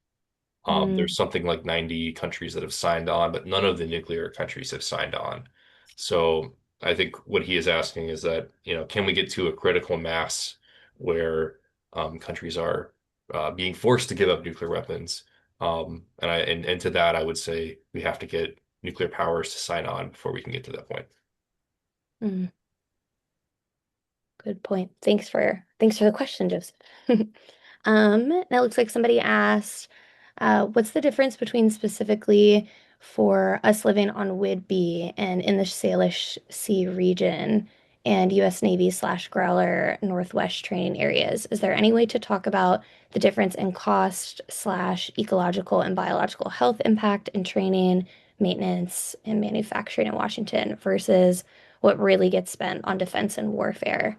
mm, There's something like 90 countries that have signed on, but none of the nuclear countries have signed on. So I think what he is asking is that, can we get to a critical mass where countries are being forced to give up nuclear weapons? And to that, I would say we have to get nuclear powers to sign on before we can get to that point. mm. Good point. Thanks for the question, Joseph. It looks like somebody asked, what's the difference between specifically for us living on Whidbey and in the Salish Sea region and U.S. Navy slash Growler Northwest training areas? Is there any way to talk about the difference in cost slash ecological and biological health impact in training, maintenance, and manufacturing in Washington versus what really gets spent on defense and warfare?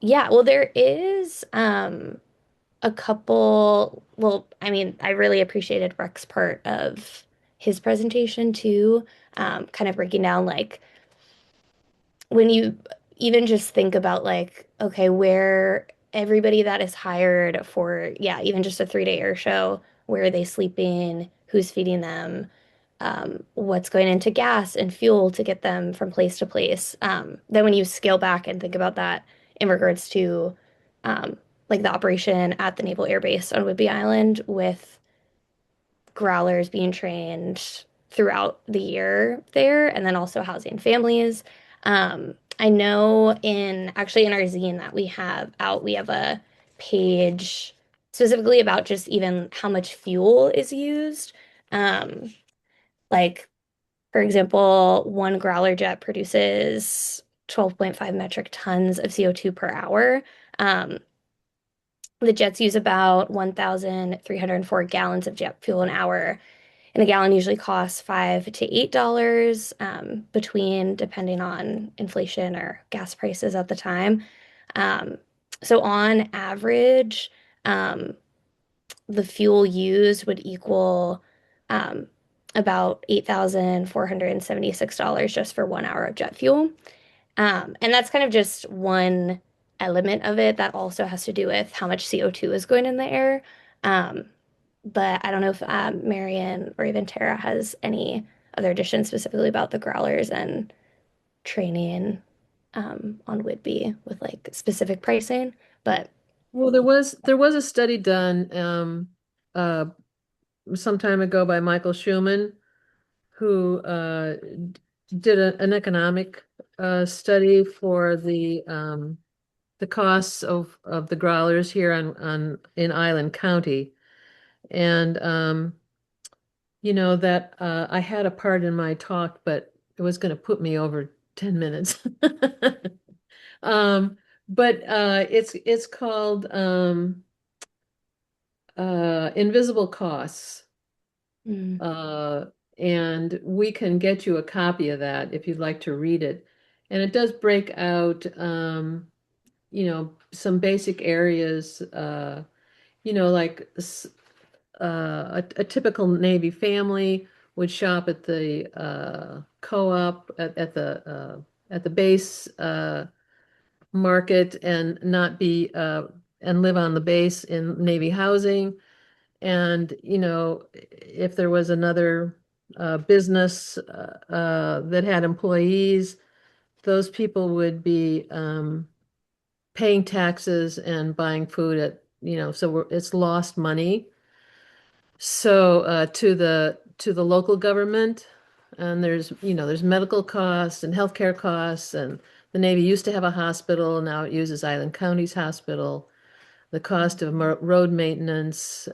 Yeah, well, there is a couple. Well, I mean, I really appreciated Rex's part of his presentation too, kind of breaking down like when you even just think about like, okay, where everybody that is hired for, yeah, even just a 3-day air show, where are they sleeping, who's feeding them, what's going into gas and fuel to get them from place to place. Then when you scale back and think about that in regards to like the operation at the Naval Air Base on Whidbey Island with growlers being trained throughout the year there, and then also housing families. I know in our zine that we have out, we have a page specifically about just even how much fuel is used. Um, like, for example, one Growler jet produces 12.5 metric tons of CO2 per hour. Um, the jets use about 1,304 gallons of jet fuel an hour, and a gallon usually costs $5 to $8 between, depending on inflation or gas prices at the time. Um, so on average, um, the fuel used would equal um, about $8,476 just for 1 hour of jet fuel. And that's kind of just one element of it that also has to do with how much CO2 is going in the air. Um, but I don't know if Marion or even Tara has any other additions specifically about the growlers and training on Whidbey with like specific pricing. But Well, there was a study done uh, some time ago by Michael Schumann, who did an economic study for the costs of the growlers here on in Island County, and that I had a part in my talk, but it was going to put me over 10 minutes. Um, but it's called Invisible Costs. mm, Uh, and we can get you a copy of that if you'd like to read it. And it does break out, some basic areas, like a typical Navy family would shop at the co-op at the base market and not be and live on the base in Navy housing. And, if there was another business that had employees, those people would be paying taxes and buying food so it's lost money. So to the local government, and there's medical costs and healthcare costs, and the Navy used to have a hospital, now it uses Island County's hospital, the cost of road maintenance.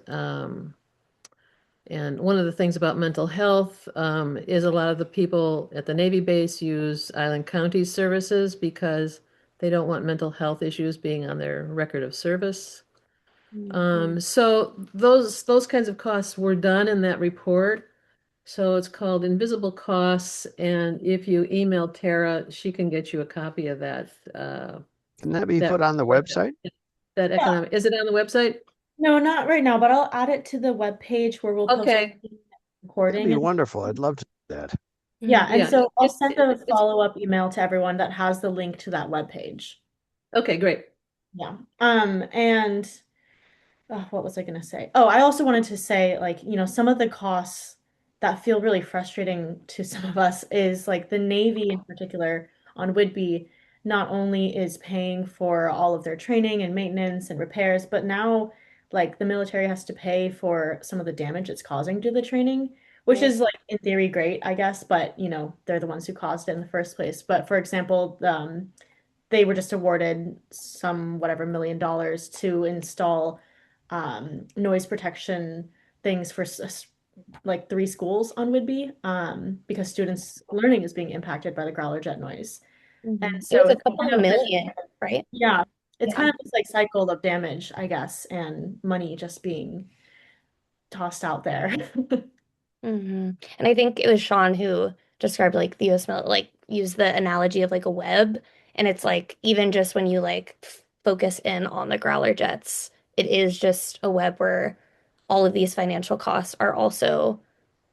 And one of the things about mental health is a lot of the people at the Navy base use Island County services because they don't want mental health issues being on their record of service. So those kinds of costs were done in that report. So it's called Invisible Costs, and if you email Tara, she can get you a copy of Can that be that put on the report, website? that Yeah. economic. Is it on the website? No, not right now, but I'll add it to the web page where we'll post Okay. the That'd recording be and wonderful. I'd love to do that. yeah, and Yeah. so I'll It, send a it, it's follow-up email to everyone that has the link to that web page. okay. Great. Yeah. And what was I going to say? Oh, I also wanted to say, like, some of the costs that feel really frustrating to some of us is like the Navy in particular on Whidbey not only is paying for all of their training and maintenance and repairs, but now like the military has to pay for some of the damage it's causing to the training, which right. is like in theory great, I guess, but they're the ones who caused it in the first place. But for example, they were just awarded some whatever $1 million to install noise protection things for like 3 schools on Whidbey because students' learning is being impacted by the growler jet noise. And It so was a it's couple kind of of this, million, right? yeah, it's Yeah. kind of this like cycle of damage, I guess, and money just being tossed out there. And I think it was Sean who described like the US military, like used the analogy of like a web. And it's like even just when you like focus in on the Growler jets, it is just a web where all of these financial costs are also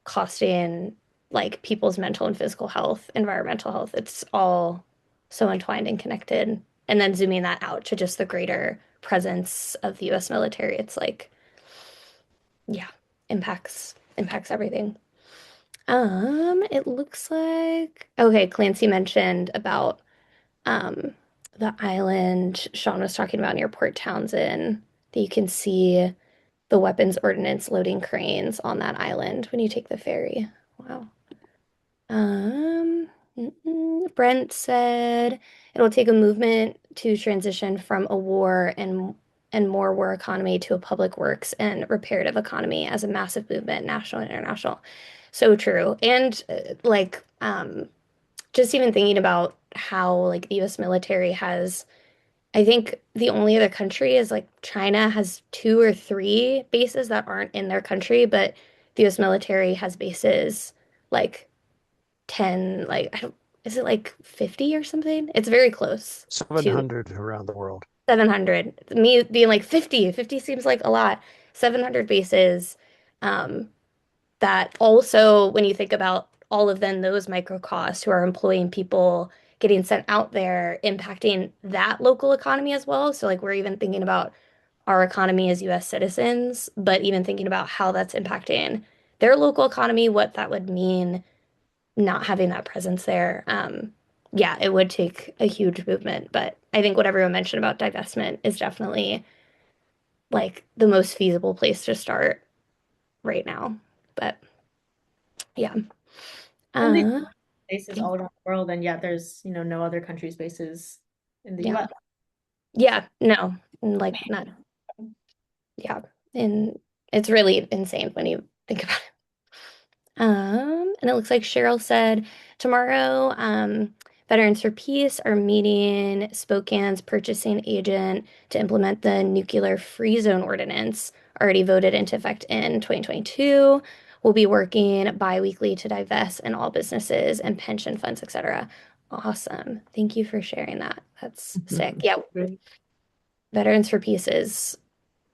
costing like people's mental and physical health, environmental health. It's all so entwined and connected. And then zooming that out to just the greater presence of the US military, it's like, yeah, impacts everything. It looks like okay, Clancy mentioned about um the island Sean was talking about near Port Townsend that you can see the weapons ordnance loading cranes on that island when you take the ferry. Wow. Brent said it'll take a movement to transition from a war and more war economy to a public works and reparative economy as a massive movement, national and international. So true. And just even thinking about how like the US military has, I think the only other country is like China has two or three bases that aren't in their country, but the US military has bases like 10, like I don't, is it like 50 or something? It's very close to 700 around the world. 700. Me being like 50, 50 seems like a lot. 700 bases. Um, that also, when you think about all of then those micro costs who are employing people getting sent out there, impacting that local economy as well. So like we're even thinking about our economy as US citizens, but even thinking about how that's impacting their local economy, what that would mean not having that presence there. Yeah, it would take a huge movement, but I think what everyone mentioned about divestment is definitely like the most feasible place to start right now. But yeah. And they Uh, bases all around the world, and yet there's, no other countries' bases in the yeah. US. Yeah, no. Like not yeah. And it's really insane when you think about it. And it looks like Cheryl said tomorrow, Veterans for Peace are meeting Spokane's purchasing agent to implement the nuclear free zone ordinance already voted into effect in 2022. We'll be working bi-weekly to divest in all businesses and pension funds, etc. Awesome. Thank you for sharing that. That's sick. Yeah, Great. Veterans for Peace is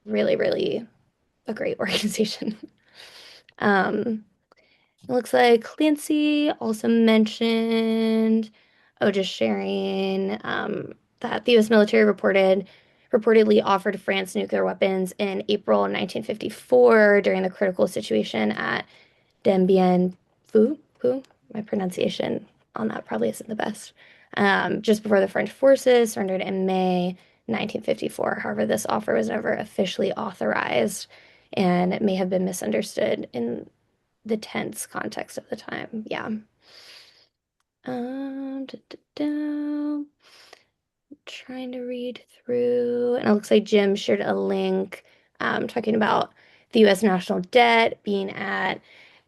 really, really a great organization. Um, It looks like Clancy also mentioned, oh, just sharing that the U.S. military reportedly offered France nuclear weapons in April 1954 during the critical situation at Dien Bien Phu. Phu? My pronunciation on that probably isn't the best. Just before the French forces surrendered in May 1954. However, this offer was never officially authorized, and it may have been misunderstood in the tense context of the time. Yeah. Da, da, da. Trying to read through, and it looks like Jim shared a link talking about the U.S. national debt being at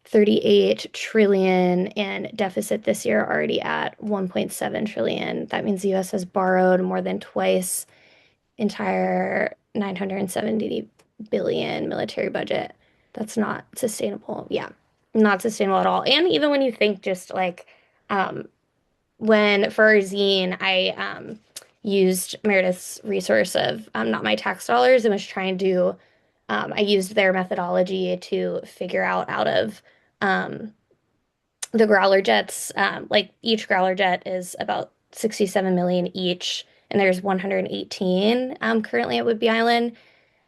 38 trillion and deficit this year already at 1.7 trillion. That means the U.S. has borrowed more than twice entire 970 billion military budget. That's not sustainable. Yeah, not sustainable at all. And even when you think just like um, when for our zine, I used Meredith's resource of not my tax dollars and was trying to, I used their methodology to figure out of um, the Growler jets, like each Growler jet is about 67 million each, and there's 118 currently at Whidbey Island.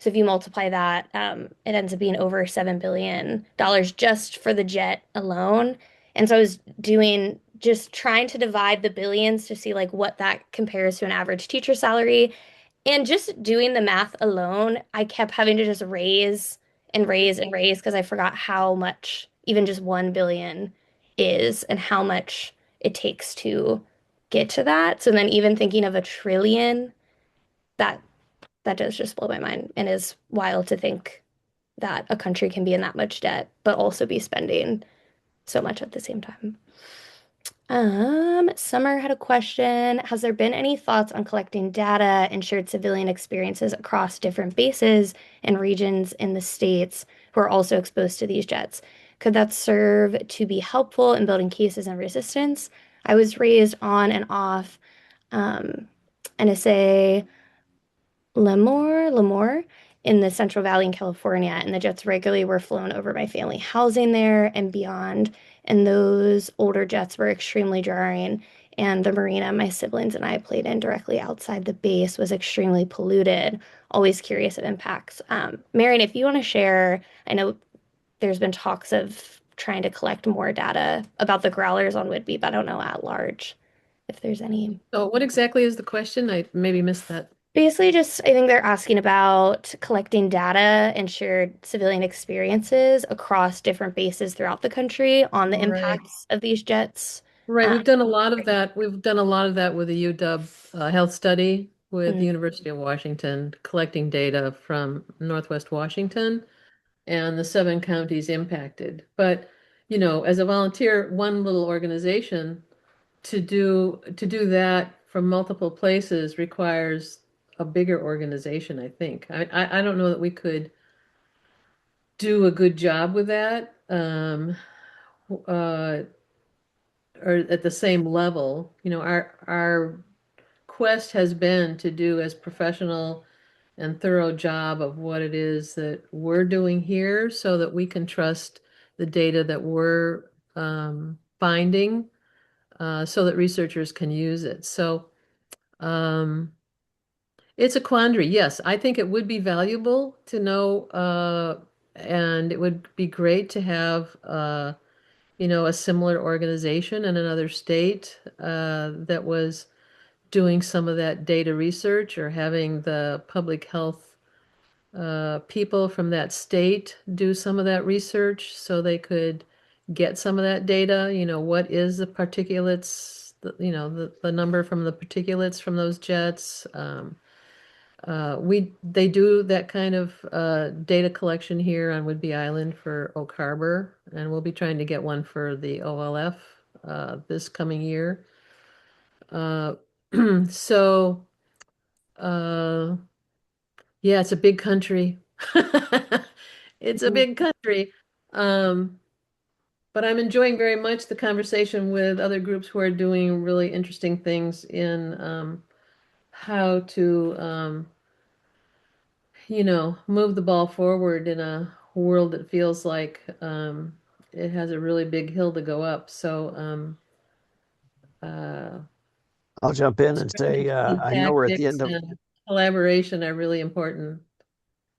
So if you multiply that, it ends up being over $7 billion just for the jet alone. And so I was doing just trying to divide the billions to see like what that compares to an average teacher salary. And just doing the math alone, I kept having to just raise and raise and raise because I forgot how much even just 1 billion is and how much it takes to get to that. So then even thinking of a trillion, that that does just blow my mind and is wild to think that a country can be in that much debt, but also be spending so much at the same time. Summer had a question. Has there been any thoughts on collecting data and shared civilian experiences across different bases and regions in the states who are also exposed to these jets? Could that serve to be helpful in building cases and resistance? I was raised on and off um, NSA Lemoore in the Central Valley in California, and the jets regularly were flown over my family housing there and beyond. And those older jets were extremely jarring. And the marina my siblings and I played in directly outside the base was extremely polluted. Always curious of impacts. Marion, if you want to share, I know there's been talks of trying to collect more data about the growlers on Whidbey, but I don't know at large if there's any. So what exactly is the question? I maybe missed that. Basically, just I think they're asking about collecting data and shared civilian experiences across different bases throughout the country on the Right. impacts of these jets. Right. Um, We've done a lot of that. We've done a lot of that with the UW health study with the mm, University of Washington, collecting data from Northwest Washington and the seven counties impacted. But, as a volunteer, one little organization to do that from multiple places requires a bigger organization, I think. I don't know that we could do a good job with that, uh, or at the same level. Our quest has been to do as professional and thorough job of what it is that we're doing here so that we can trust the data that we're finding, so that researchers can use it. So um, it's a quandary. Yes, I think it would be valuable to know, and it would be great to have, a similar organization in another state that was doing some of that data research, or having the public health people from that state do some of that research so they could get some of that data. What is the particulates, the number from the particulates from those jets. They do that kind of data collection here on Whidbey Island for Oak Harbor, and we'll be trying to get one for the OLF this coming year. Uh, so, uh, yeah, it's a big country. It's a Mhm. big country. Um, but I'm enjoying very much the conversation with other groups who are doing really interesting things in how to move the ball forward in a world that feels like it has a really big hill to go up. So, uh, I'll jump in and say strategy and I know we're at the tactics end of and collaboration are really important.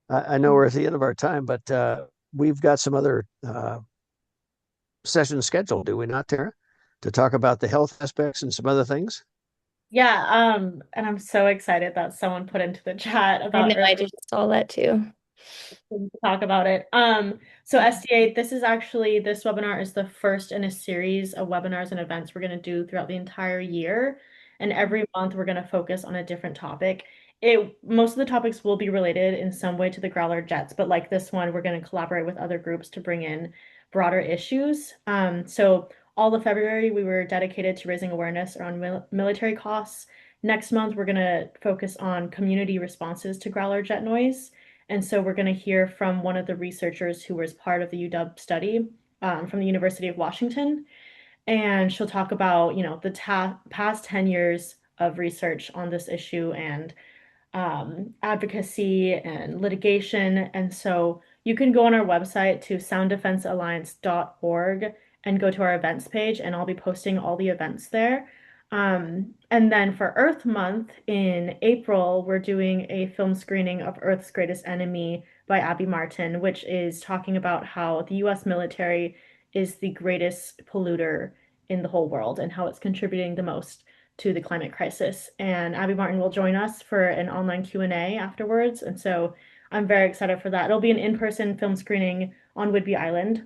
I know we're at the end of our time, but we've got some other sessions scheduled, do we not, Tara? To talk about the health aspects and some other things. Yeah, and I'm so excited that someone put into the chat I about know, I just saw that too. to talk about it. So SDA, this webinar is the first in a series of webinars and events we're going to do throughout the entire year. And every month we're going to focus on a different topic. Most of the topics will be related in some way to the Growler jets, but like this one, we're going to collaborate with other groups to bring in broader issues. So all of February, we were dedicated to raising awareness around military costs. Next month, we're going to focus on community responses to Growler jet noise. And so we're going to hear from one of the researchers who was part of the UW study, from the University of Washington. And she'll talk about, the past 10 years of research on this issue and advocacy and litigation. And so you can go on our website to sounddefensealliance.org and go to our events page, and I'll be posting all the events there. And then for Earth Month in April, we're doing a film screening of Earth's Greatest Enemy by Abby Martin, which is talking about how the US military is the greatest polluter in the whole world and how it's contributing the most to the climate crisis. And Abby Martin will join us for an online Q&A afterwards. And so I'm very excited for that. It'll be an in-person film screening on Whidbey Island.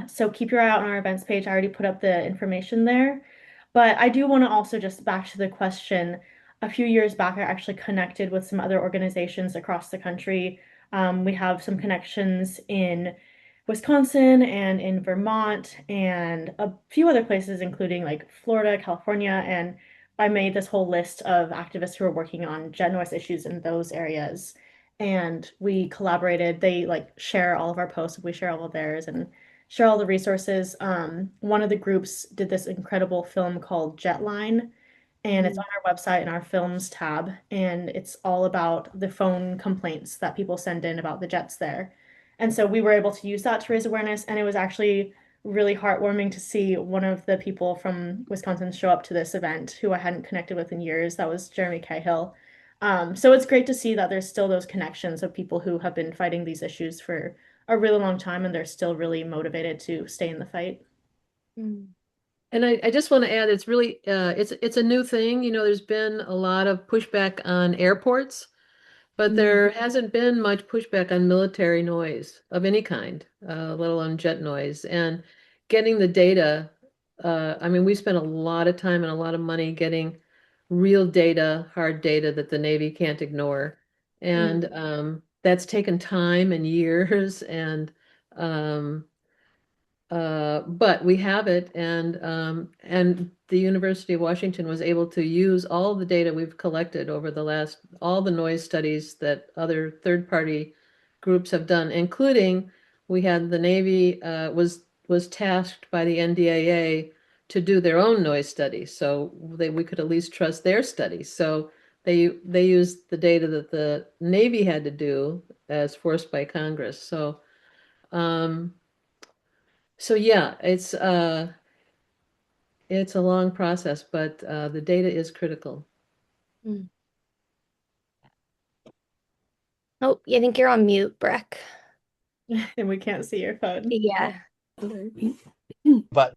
So keep your eye out on our events page. I already put up the information there. But I do want to also just back to the question. A few years back, I actually connected with some other organizations across the country. We have some connections in Wisconsin and in Vermont and a few other places, including like Florida, California. And I made this whole list of activists who are working on jet noise issues in those areas. And we collaborated. They like share all of our posts, we share all of theirs, and share all the resources. One of the groups did this incredible film called Jetline, and it's on our website in our films tab, and it's all about the phone complaints that people send in about the jets there. And so we were able to use that to raise awareness, and it was actually really heartwarming to see one of the people from Wisconsin show up to this event who I hadn't connected with in years. That was Jeremy Cahill. So it's great to see that there's still those connections of people who have been fighting these issues for a really long time and they're still really motivated to stay in the fight. Mm. And I just want to add, it's really it's a new thing. You know, there's been a lot of pushback on airports, but there hasn't been much pushback on military noise of any kind, let alone jet noise. And getting the data, I mean, we spent a lot of time and a lot of money getting real data, hard data that the Navy can't ignore. And that's taken time and years and but we have it, and the University of Washington was able to use all the data we've collected over the last, all the noise studies that other third-party groups have done, including we had the Navy was tasked by the NDAA to do their own noise studies, so we could at least trust their studies. So they used the data that the Navy had to do as forced by Congress. Um, so yeah, it's a long process, but the data is critical. Mm. Oh, I think you're on mute, Breck. And we can't see your phone. Yeah. But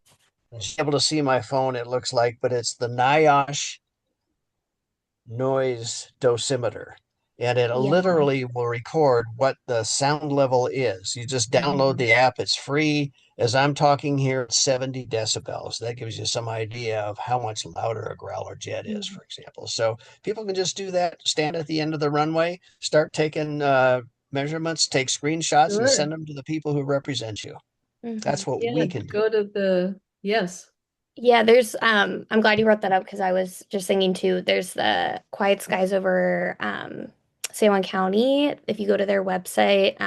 able to see my phone, it looks like, but it's the NIOSH noise dosimeter. And it Yeah. literally will record what the sound level is. You just download the app, it's free. As I'm talking here, it's 70 decibels. That gives you some idea of how much louder a Growler jet is, for example. So people can just do that, stand at the end of the runway, start taking measurements, take screenshots, and Sure. send them to the people who represent you. That's what Yeah, we can do. go to the, yes. Yeah, there's I'm glad you brought that up because I was just thinking too, there's the Quiet Skies over San Juan County. If you go to their website,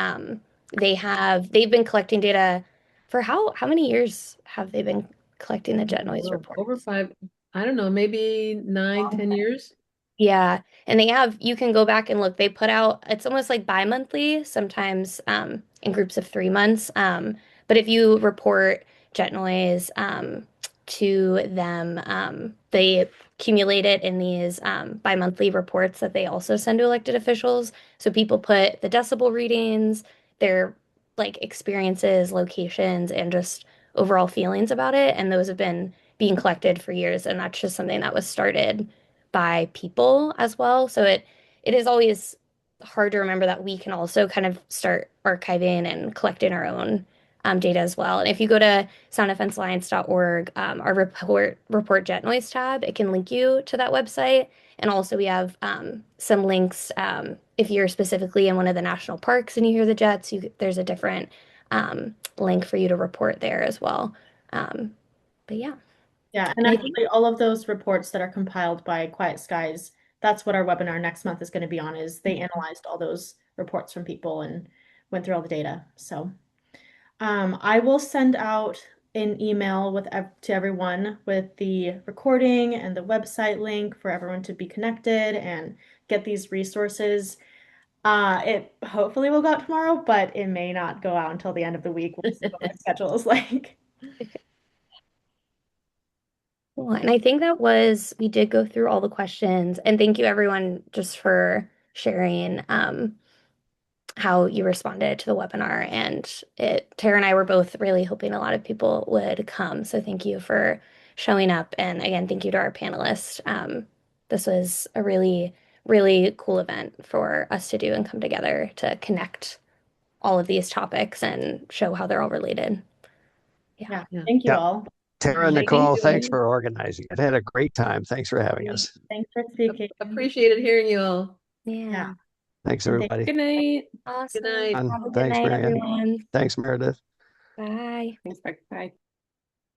they've been collecting data for how many years have they been collecting the jet noise Well, over reports? five, I don't know, maybe 9, 10 years. Yeah, and you can go back and look. They put out, it's almost like bi-monthly, sometimes in groups of 3 months. But if you report jet noise to them, they accumulate it in these bi-monthly reports that they also send to elected officials. So people put the decibel readings, their like experiences, locations, and just overall feelings about it. And those have been being collected for years. And that's just something that was started by people as well. So it is always hard to remember that we can also kind of start archiving and collecting our own data as well. And if you go to sounddefensealliance.org, our report jet noise tab, it can link you to that website. And also we have some links if you're specifically in one of the national parks and you hear the jets, there's a different link for you to report there as well. But yeah. Yeah, and And I think actually all of those reports that are compiled by Quiet Skies, that's what our webinar next month is going to be on, is they analyzed all those reports from people and went through all the data. So I will send out an email to everyone with the recording and the website link for everyone to be connected and get these resources. It hopefully will go out tomorrow, but it may not go out until the end of the week. We'll see what my schedule is like. Cool. And I think we did go through all the questions. And thank you everyone just for sharing how you responded to the webinar. And Tara and I were both really hoping a lot of people would come. So thank you for showing up. And again, thank you to our panelists. This was a really, really cool event for us to do and come together to connect all of these topics and show how they're all related. Yeah. Yeah, Yeah. thank you Yeah. all. Tara and Thank you, Nicole, thanks Julie. for organizing. I've had a great time. Thanks for having us. Thanks for speaking. Appreciated hearing you all. Yeah, Yeah. Thanks, and thank everybody. Good night. Good Awesome. night. Have a good Thanks, night, Marianne. everyone. Thanks, Meredith. Bye. Thanks, Beck. Bye.